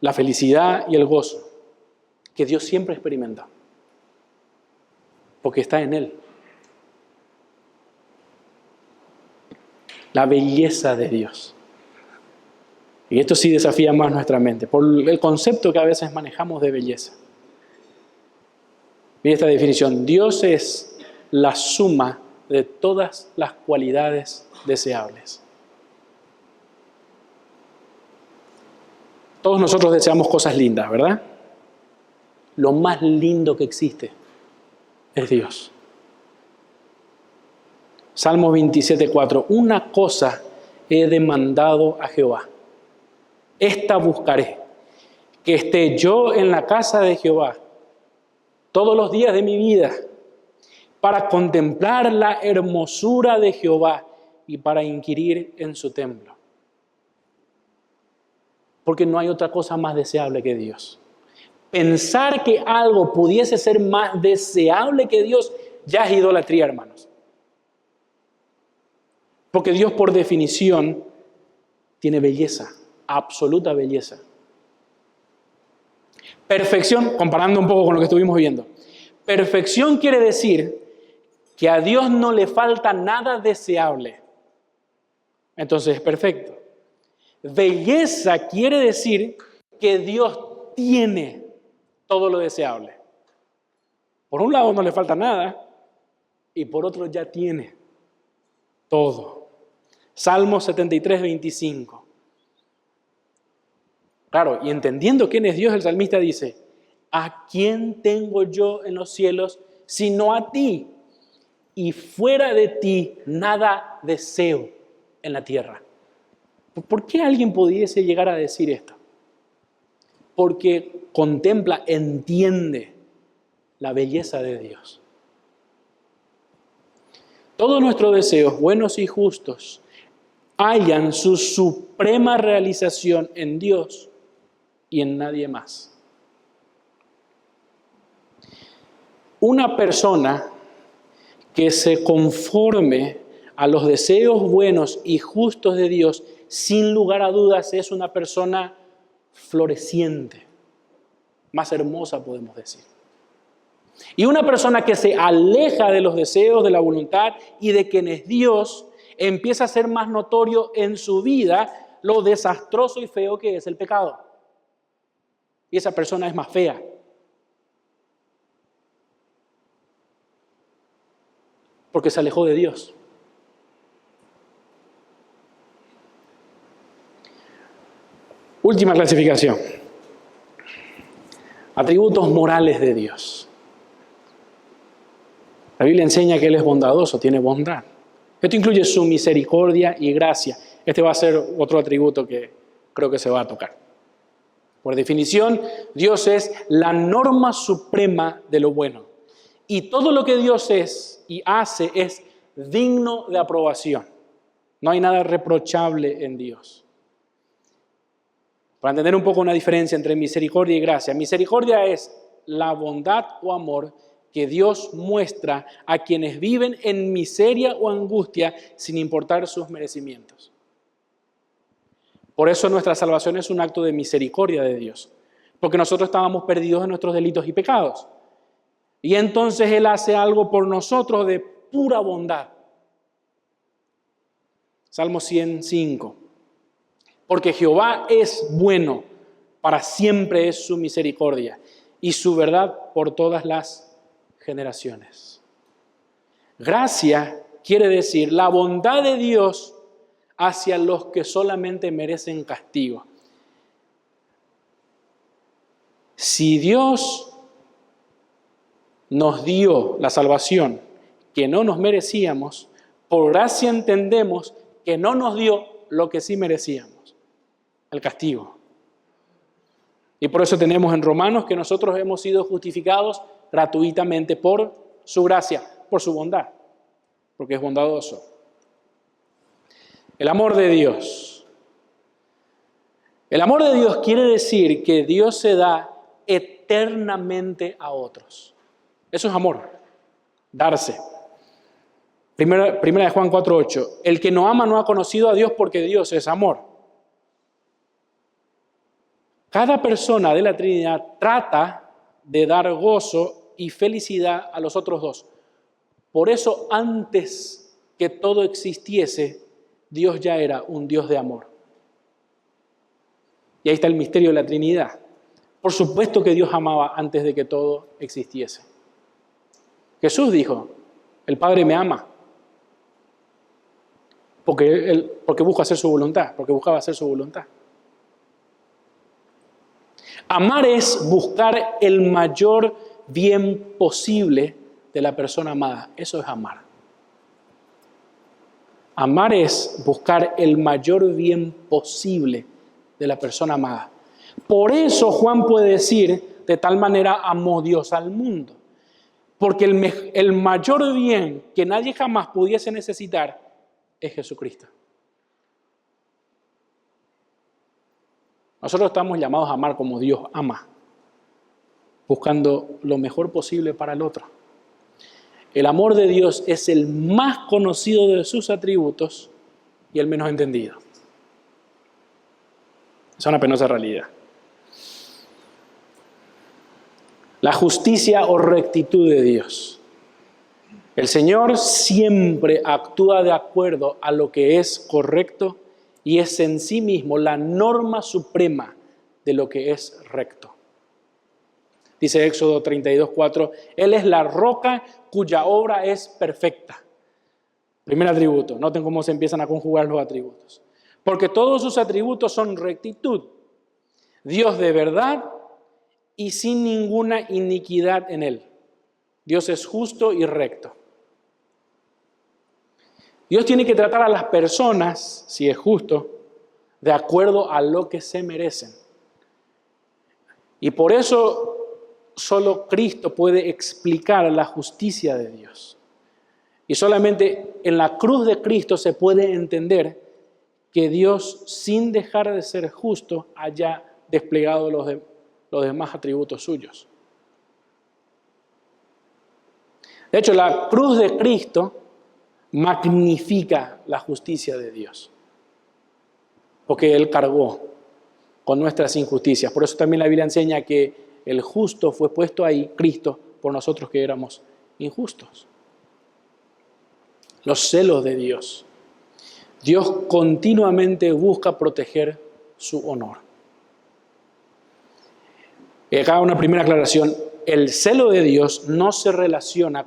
la felicidad y el gozo que Dios siempre experimenta, porque está en Él. La belleza de Dios. Y esto sí desafía más nuestra mente, por el concepto que a veces manejamos de belleza. Mira esta definición, Dios es la suma de todas las cualidades deseables. Todos nosotros deseamos cosas lindas, ¿verdad? Lo más lindo que existe es Dios. Salmo 27:4, una cosa he demandado a Jehová. Esta buscaré, que esté yo en la casa de Jehová todos los días de mi vida, para contemplar la hermosura de Jehová y para inquirir en su templo. Porque no hay otra cosa más deseable que Dios. Pensar que algo pudiese ser más deseable que Dios ya es idolatría, hermanos. Porque Dios, por definición, tiene belleza, absoluta belleza. Perfección, comparando un poco con lo que estuvimos viendo. Perfección quiere decir que a Dios no le falta nada deseable. Entonces es perfecto. Belleza quiere decir que Dios tiene todo lo deseable. Por un lado no le falta nada y por otro ya tiene todo. Salmo 73:25. Claro, y entendiendo quién es Dios, el salmista dice, ¿a quién tengo yo en los cielos sino a ti? Y fuera de ti nada deseo en la tierra. ¿Por qué alguien pudiese llegar a decir esto? Porque contempla, entiende la belleza de Dios. Todos nuestros deseos, buenos y justos, hallan su suprema realización en Dios y en nadie más. Una persona que se conforme a los deseos buenos y justos de Dios, sin lugar a dudas, es una persona floreciente, más hermosa podemos decir. Y una persona que se aleja de los deseos, de la voluntad y de quien es Dios, empieza a ser más notorio en su vida lo desastroso y feo que es el pecado. Y esa persona es más fea. Porque se alejó de Dios. Última clasificación. Atributos morales de Dios. La Biblia enseña que Él es bondadoso, tiene bondad. Esto incluye su misericordia y gracia. Este va a ser otro atributo que creo que se va a tocar. Por definición, Dios es la norma suprema de lo bueno. Y todo lo que Dios es y hace es digno de aprobación. No hay nada reprochable en Dios. Para entender un poco una diferencia entre misericordia y gracia. Misericordia es la bondad o amor que Dios muestra a quienes viven en miseria o angustia sin importar sus merecimientos. Por eso nuestra salvación es un acto de misericordia de Dios, porque nosotros estábamos perdidos en nuestros delitos y pecados. Y entonces Él hace algo por nosotros de pura bondad. Salmo 105. Porque Jehová es bueno, para siempre es su misericordia, y su verdad por todas las generaciones. Gracia quiere decir la bondad de Dios hacia los que solamente merecen castigo. Si Dios nos dio la salvación que no nos merecíamos, por gracia entendemos que no nos dio lo que sí merecíamos, el castigo. Y por eso tenemos en Romanos que nosotros hemos sido justificados gratuitamente por su gracia, por su bondad, porque es bondadoso. El amor de Dios. El amor de Dios quiere decir que Dios se da eternamente a otros. Eso es amor, darse. Primera de Juan 4:8. El que no ama no ha conocido a Dios porque Dios es amor. Cada persona de la Trinidad trata de dar gozo y felicidad a los otros dos. Por eso, antes que todo existiese, Dios ya era un Dios de amor. Y ahí está el misterio de la Trinidad. Por supuesto que Dios amaba antes de que todo existiese. Jesús dijo, el Padre me ama. Porque busca hacer su voluntad, porque buscaba hacer su voluntad. Amar es buscar el mayor bien posible de la persona amada. Eso es amar. Amar es buscar el mayor bien posible de la persona amada. Por eso Juan puede decir, de tal manera amó Dios al mundo. Porque el mayor bien que nadie jamás pudiese necesitar es Jesucristo. Nosotros estamos llamados a amar como Dios ama, buscando lo mejor posible para el otro. El amor de Dios es el más conocido de sus atributos y el menos entendido. Es una penosa realidad. La justicia o rectitud de Dios. El Señor siempre actúa de acuerdo a lo que es correcto y es en sí mismo la norma suprema de lo que es recto. Dice Éxodo 32:4, Él es la roca cuya obra es perfecta. Primer atributo, noten cómo se empiezan a conjugar los atributos. Porque todos sus atributos son rectitud, Dios de verdad y sin ninguna iniquidad en Él. Dios es justo y recto. Dios tiene que tratar a las personas, si es justo, de acuerdo a lo que se merecen. Y por eso solo Cristo puede explicar la justicia de Dios. Y solamente en la cruz de Cristo se puede entender que Dios, sin dejar de ser justo, haya desplegado los demás atributos suyos. De hecho, la cruz de Cristo magnifica la justicia de Dios, porque Él cargó con nuestras injusticias. Por eso también la Biblia enseña que el justo fue puesto ahí, Cristo, por nosotros que éramos injustos. Los celos de Dios. Dios continuamente busca proteger su honor. Y acá una primera aclaración. El celo de Dios no se relaciona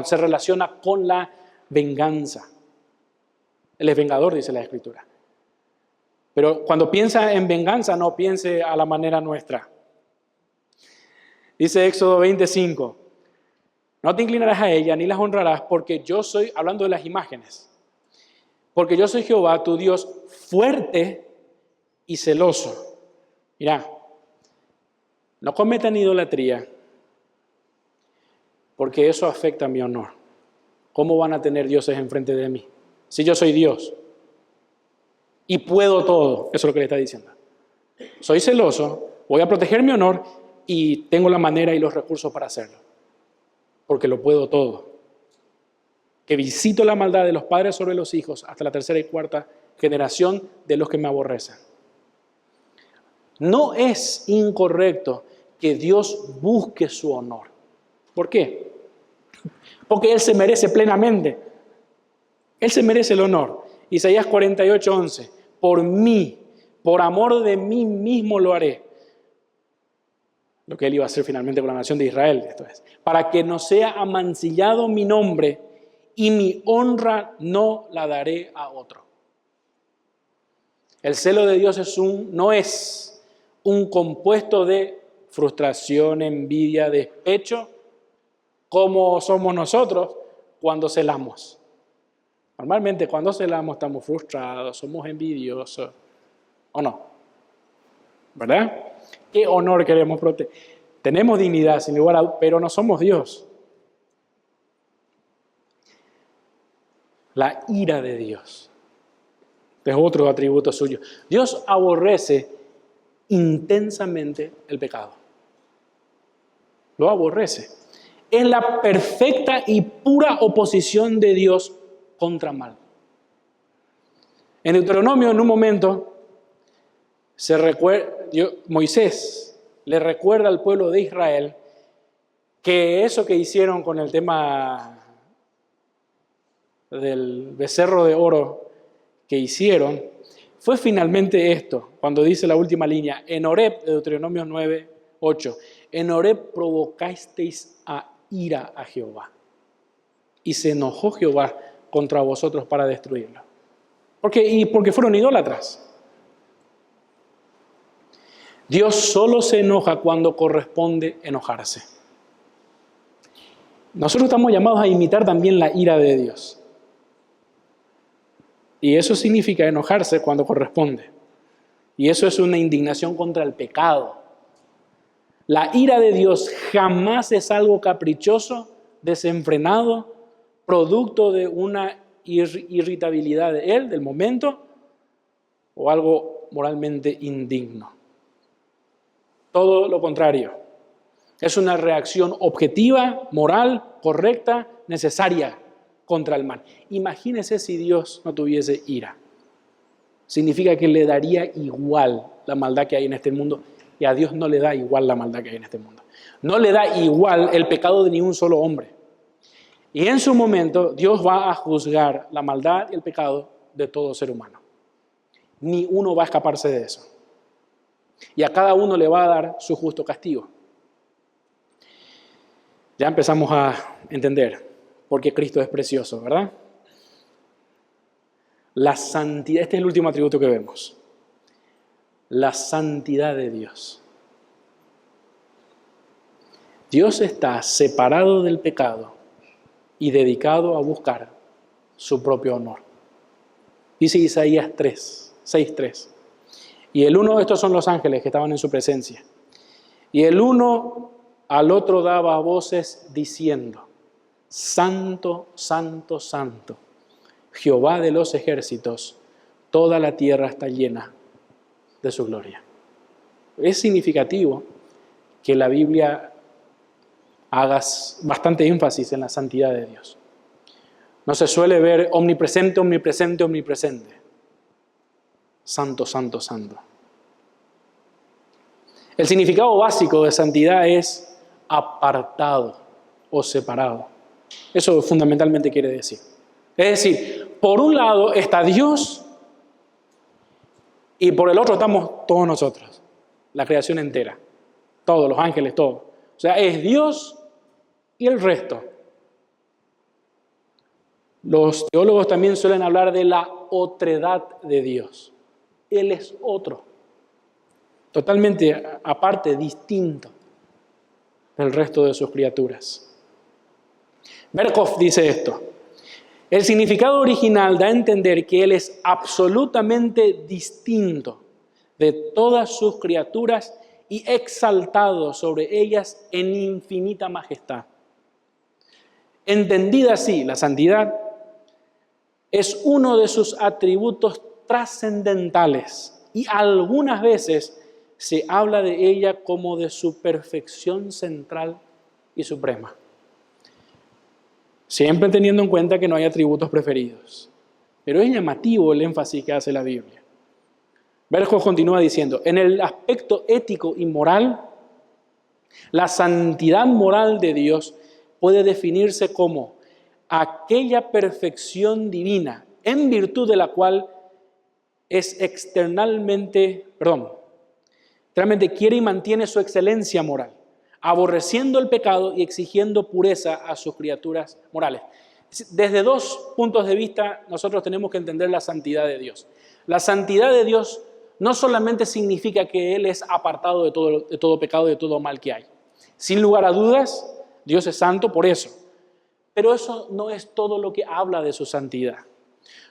se relaciona con la venganza. Él es vengador, dice la Escritura. Pero cuando piensa en venganza, no piense a la manera nuestra. Dice Éxodo 25, no te inclinarás a ella ni las honrarás porque yo soy, hablando de las imágenes, porque yo soy Jehová, tu Dios, fuerte y celoso. Mira, no cometan idolatría porque eso afecta mi honor. ¿Cómo van a tener dioses enfrente de mí? Si yo soy Dios y puedo todo, eso es lo que le está diciendo. Soy celoso, voy a proteger mi honor y tengo la manera y los recursos para hacerlo. porque lo puedo todo. Que visito la maldad de los padres sobre los hijos hasta la tercera y cuarta generación de los que me aborrecen. No es incorrecto que Dios busque su honor. ¿Por qué? Porque Él se merece plenamente. Él se merece el honor. Isaías 48:11. Por mí, por amor de mí mismo lo haré. Lo que Él iba a hacer finalmente con la nación de Israel. Esto es, para que no sea amancillado mi nombre y mi honra no la daré a otro. El celo de Dios no es un compuesto de frustración, envidia, despecho, como somos nosotros cuando celamos. Normalmente cuando celamos estamos frustrados, somos envidiosos, ¿o no? ¿Verdad? ¿Qué honor queremos proteger? Tenemos dignidad, sin lugar a dudas, pero no somos Dios. La ira de Dios es otro atributo suyo. Dios aborrece intensamente el pecado. Lo aborrece. Es la perfecta y pura oposición de Dios contra mal. En Deuteronomio, en un momento, Moisés le recuerda al pueblo de Israel que eso que hicieron con el tema del becerro de oro que hicieron fue finalmente esto, cuando dice la última línea, en Horeb, de Deuteronomio 9:8, en Horeb provocasteis a ira a Jehová, y se enojó Jehová contra vosotros para destruirlo. Porque fueron idólatras. Dios solo se enoja cuando corresponde enojarse. Nosotros estamos llamados a imitar también la ira de Dios. Y eso significa enojarse cuando corresponde. Y eso es una indignación contra el pecado. La ira de Dios jamás es algo caprichoso, desenfrenado, producto de una irritabilidad de Él, del momento, o algo moralmente indigno. Todo lo contrario. Es una reacción objetiva, moral, correcta, necesaria contra el mal. Imagínese si Dios no tuviese ira. Significa que le daría igual la maldad que hay en este mundo, y a Dios no le da igual la maldad que hay en este mundo. No le da igual el pecado de ni un solo hombre. Y en su momento Dios va a juzgar la maldad y el pecado de todo ser humano. Ni uno va a escaparse de eso. Y a cada uno le va a dar su justo castigo. Ya empezamos a entender por qué Cristo es precioso, ¿verdad? La santidad, este es el último atributo que vemos. La santidad de Dios. Dios está separado del pecado y dedicado a buscar su propio honor. Dice Isaías 6:3. Y el uno, estos son los ángeles que estaban en su presencia. Y el uno al otro daba voces diciendo, Santo, Santo, Santo, Jehová de los ejércitos, toda la tierra está llena de su gloria. Es significativo que la Biblia haga bastante énfasis en la santidad de Dios. No se suele ver omnipresente, omnipresente, omnipresente. Santo, Santo, Santo. El significado básico de santidad es apartado o separado. Eso fundamentalmente quiere decir. Es decir, por un lado está Dios y por el otro estamos todos nosotros, la creación entera, todos los ángeles, todos. O sea, es Dios y el resto. Los teólogos también suelen hablar de la otredad de Dios. Él es otro, totalmente aparte, distinto del resto de sus criaturas. Berkhoff dice esto: el significado original da a entender que Él es absolutamente distinto de todas sus criaturas y exaltado sobre ellas en infinita majestad. Entendida así, la santidad es uno de sus atributos trascendentales y algunas veces se habla de ella como de su perfección central y suprema. siempre teniendo en cuenta que no hay atributos preferidos. Pero es llamativo el énfasis que hace la Biblia. Berkhoff continúa diciendo, en el aspecto ético y moral, la santidad moral de Dios puede definirse como aquella perfección divina en virtud de la cual es realmente quiere y mantiene su excelencia moral, aborreciendo el pecado y exigiendo pureza a sus criaturas morales. Desde dos puntos de vista nosotros tenemos que entender la santidad de Dios. La santidad de Dios no solamente significa que Él es apartado de todo pecado, de todo mal que hay. Sin lugar a dudas, Dios es santo por eso. Pero eso no es todo lo que habla de su santidad.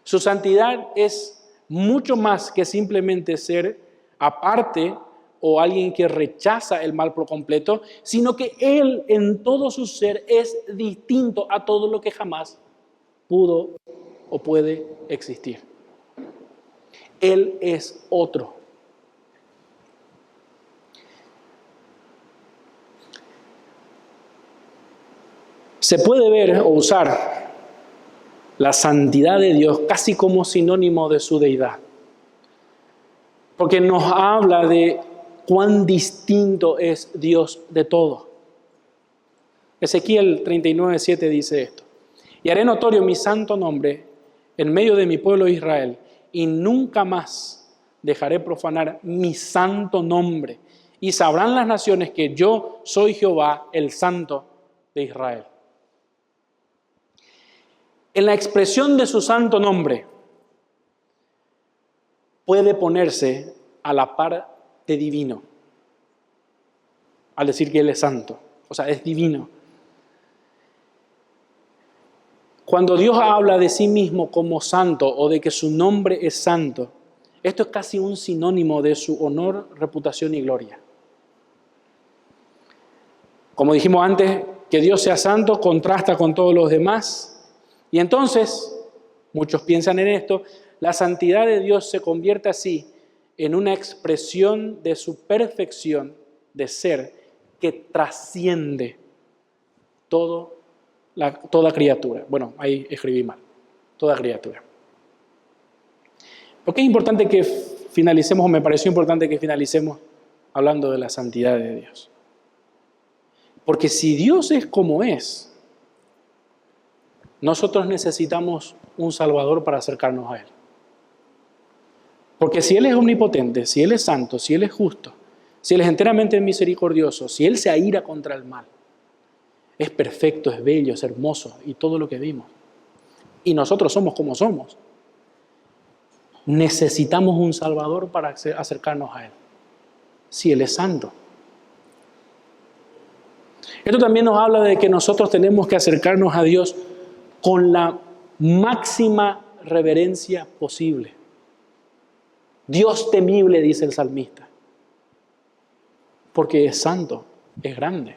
Su santidad es mucho más que simplemente ser aparte o alguien que rechaza el mal por completo, sino que Él en todo su ser es distinto a todo lo que jamás pudo o puede existir. Él es otro. Se puede ver o usar la santidad de Dios casi como sinónimo de su deidad, porque nos habla de cuán distinto es Dios de todo. Ezequiel 39:7 dice esto: y haré notorio mi santo nombre en medio de mi pueblo Israel, y nunca más dejaré profanar mi santo nombre, y sabrán las naciones que yo soy Jehová, el Santo de Israel. En la expresión de su santo nombre puede ponerse a la par de divino, al decir que Él es santo, o sea, es divino. Cuando Dios habla de sí mismo como santo o de que su nombre es santo, esto es casi un sinónimo de su honor, reputación y gloria. Como dijimos antes, que Dios sea santo contrasta con todos los demás. Y entonces, muchos piensan en esto, la santidad de Dios se convierte así en una expresión de su perfección de ser que trasciende toda criatura. Bueno, ahí escribí mal, toda criatura. ¿Por qué es importante que finalicemos, o me pareció importante que finalicemos hablando de la santidad de Dios? Porque si Dios es como es, nosotros necesitamos un Salvador para acercarnos a Él. Porque si Él es omnipotente, si Él es santo, si Él es justo, si Él es enteramente misericordioso, si Él se aira contra el mal, es perfecto, es bello, es hermoso y todo lo que vimos. Y nosotros somos como somos. Necesitamos un Salvador para acercarnos a Él. Si Él es santo. Esto también nos habla de que nosotros tenemos que acercarnos a Dios con la máxima reverencia posible. Dios temible, dice el salmista, porque es santo, es grande.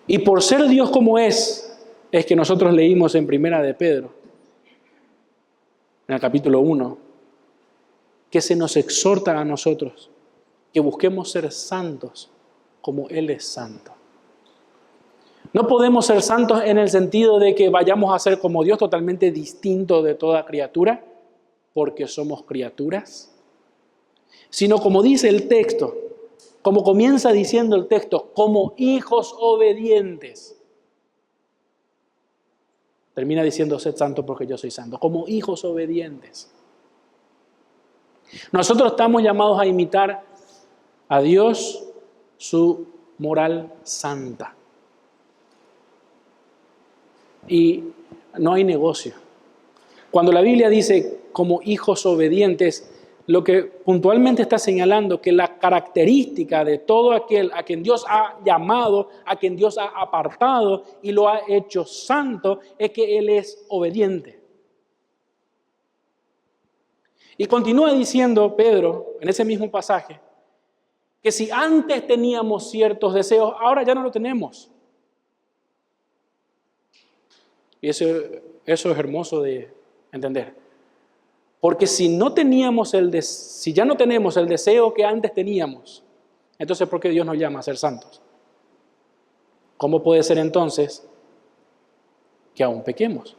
Y por ser Dios como es que nosotros leímos en Primera de Pedro, en el capítulo 1, que se nos exhorta a nosotros que busquemos ser santos como Él es santo. No podemos ser santos en el sentido de que vayamos a ser como Dios, totalmente distinto de toda criatura, porque somos criaturas, sino como dice el texto, como comienza diciendo el texto, como hijos obedientes. Termina diciendo, sed santo porque yo soy santo, como hijos obedientes. Nosotros estamos llamados a imitar a Dios, su moral santa. Y no hay negocio. Cuando la Biblia dice como hijos obedientes, lo que puntualmente está señalando que la característica de todo aquel a quien Dios ha llamado, a quien Dios ha apartado y lo ha hecho santo, es que Él es obediente. Y continúa diciendo Pedro, en ese mismo pasaje, que si antes teníamos ciertos deseos, ahora ya no lo tenemos. Y eso es hermoso de entender. Porque si ya no tenemos el deseo que antes teníamos, entonces ¿por qué Dios nos llama a ser santos? ¿cómo puede ser entonces que aún pequemos?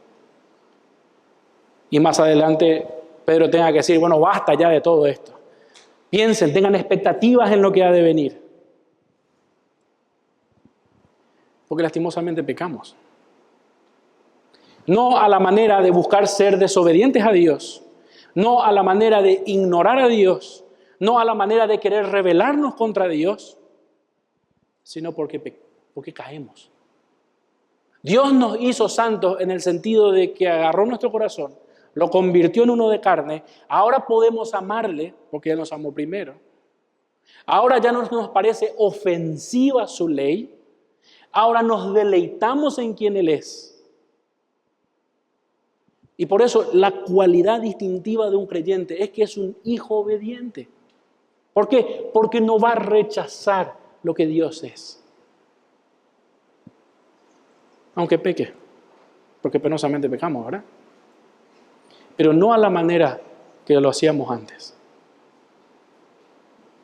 Y más adelante Pedro tenga que decir, bueno, basta ya de todo esto. Piensen, tengan expectativas en lo que ha de venir. Porque lastimosamente pecamos. No a la manera de buscar ser desobedientes a Dios, no a la manera de ignorar a Dios, no a la manera de querer rebelarnos contra Dios, sino porque caemos. Dios nos hizo santos en el sentido de que agarró nuestro corazón, lo convirtió en uno de carne. Ahora podemos amarle porque Él nos amó primero. Ahora ya no nos parece ofensiva su ley. Ahora nos deleitamos en quien Él es. Y por eso la cualidad distintiva de un creyente es que es un hijo obediente. ¿Por qué? Porque no va a rechazar lo que Dios es. Aunque peque, porque penosamente pecamos, ¿verdad? Pero no a la manera que lo hacíamos antes.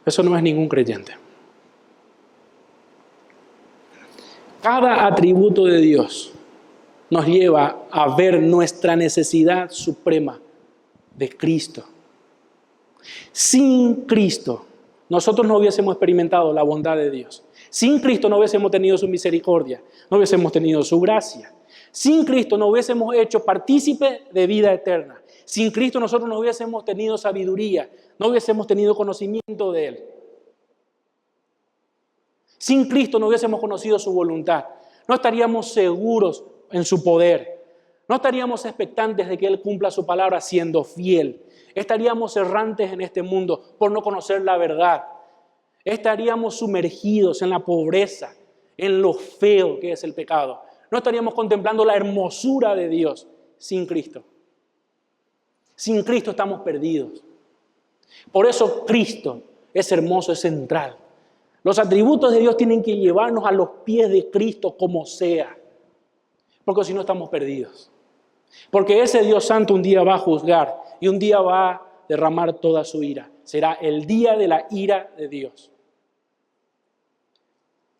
Eso no es ningún creyente. Cada atributo de Dios nos lleva a ver nuestra necesidad suprema de Cristo. Sin Cristo, nosotros no hubiésemos experimentado la bondad de Dios. Sin Cristo no hubiésemos tenido su misericordia, no hubiésemos tenido su gracia. Sin Cristo no hubiésemos hecho partícipe de vida eterna. Sin Cristo nosotros no hubiésemos tenido sabiduría, no hubiésemos tenido conocimiento de Él. Sin Cristo no hubiésemos conocido su voluntad. No estaríamos seguros en su poder. No estaríamos expectantes de que Él cumpla su palabra siendo fiel. Estaríamos errantes en este mundo por no conocer la verdad. Estaríamos sumergidos en la pobreza, en lo feo que es el pecado. No estaríamos contemplando la hermosura de Dios sin Cristo. Sin Cristo estamos perdidos. Por eso Cristo es hermoso, es central. Los atributos de Dios tienen que llevarnos a los pies de Cristo como sea. Porque si no estamos perdidos. Porque ese Dios santo un día va a juzgar y un día va a derramar toda su ira. Será el día de la ira de Dios.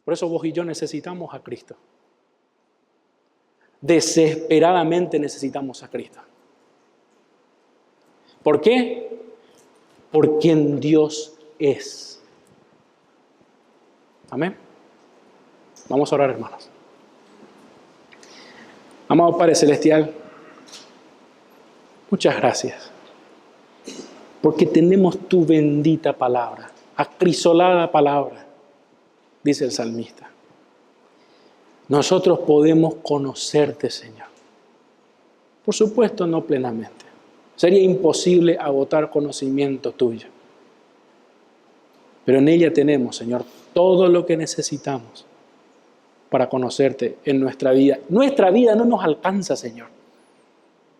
Por eso vos y yo necesitamos a Cristo. Desesperadamente necesitamos a Cristo. ¿Por qué? Por quien Dios es. Amén. Vamos a orar, hermanos. Amado Padre Celestial, muchas gracias. Porque tenemos tu bendita palabra, acrisolada palabra, dice el salmista. Nosotros podemos conocerte, Señor. Por supuesto, no plenamente. Sería imposible agotar conocimiento tuyo. Pero en ella tenemos, Señor, todo lo que necesitamos para conocerte en nuestra vida. Nuestra vida no nos alcanza, Señor,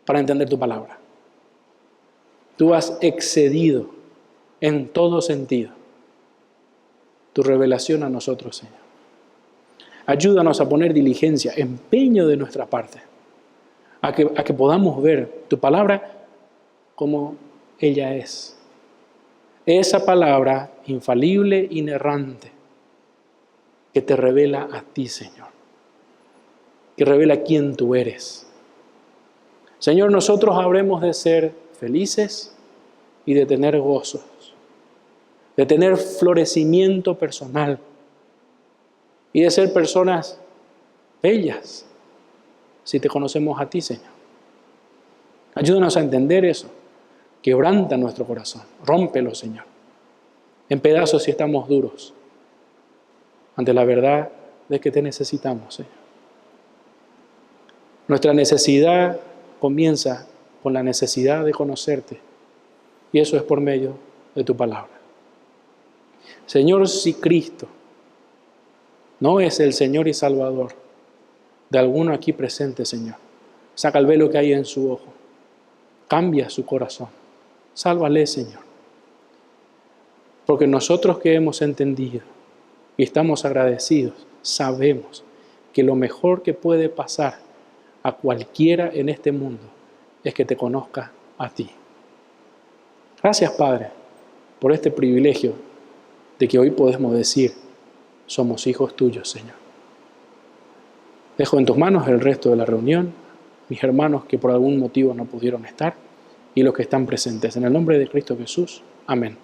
para entender tu palabra. Tú has excedido en todo sentido tu revelación a nosotros, Señor. Ayúdanos a poner diligencia, empeño de nuestra parte, a que podamos ver tu palabra como ella es. Esa palabra infalible, inerrante, que te revela a ti, Señor. Que revela quién tú eres. Señor, nosotros habremos de ser felices y de tener gozos, de tener florecimiento personal y de ser personas bellas si te conocemos a ti, Señor. Ayúdanos a entender eso. Quebranta nuestro corazón. Rómpelo, Señor, en pedazos si estamos duros ante la verdad de que te necesitamos, Señor. Nuestra necesidad comienza con la necesidad de conocerte, y eso es por medio de tu palabra. Señor, si Cristo no es el Señor y Salvador de alguno aquí presente, Señor, saca el velo que hay en su ojo, cambia su corazón, sálvale, Señor. Porque nosotros que hemos entendido y estamos agradecidos, sabemos que lo mejor que puede pasar a cualquiera en este mundo es que te conozca a ti. Gracias, Padre, por este privilegio de que hoy podemos decir, somos hijos tuyos, Señor. Dejo en tus manos el resto de la reunión, mis hermanos que por algún motivo no pudieron estar y los que están presentes. En el nombre de Cristo Jesús. Amén.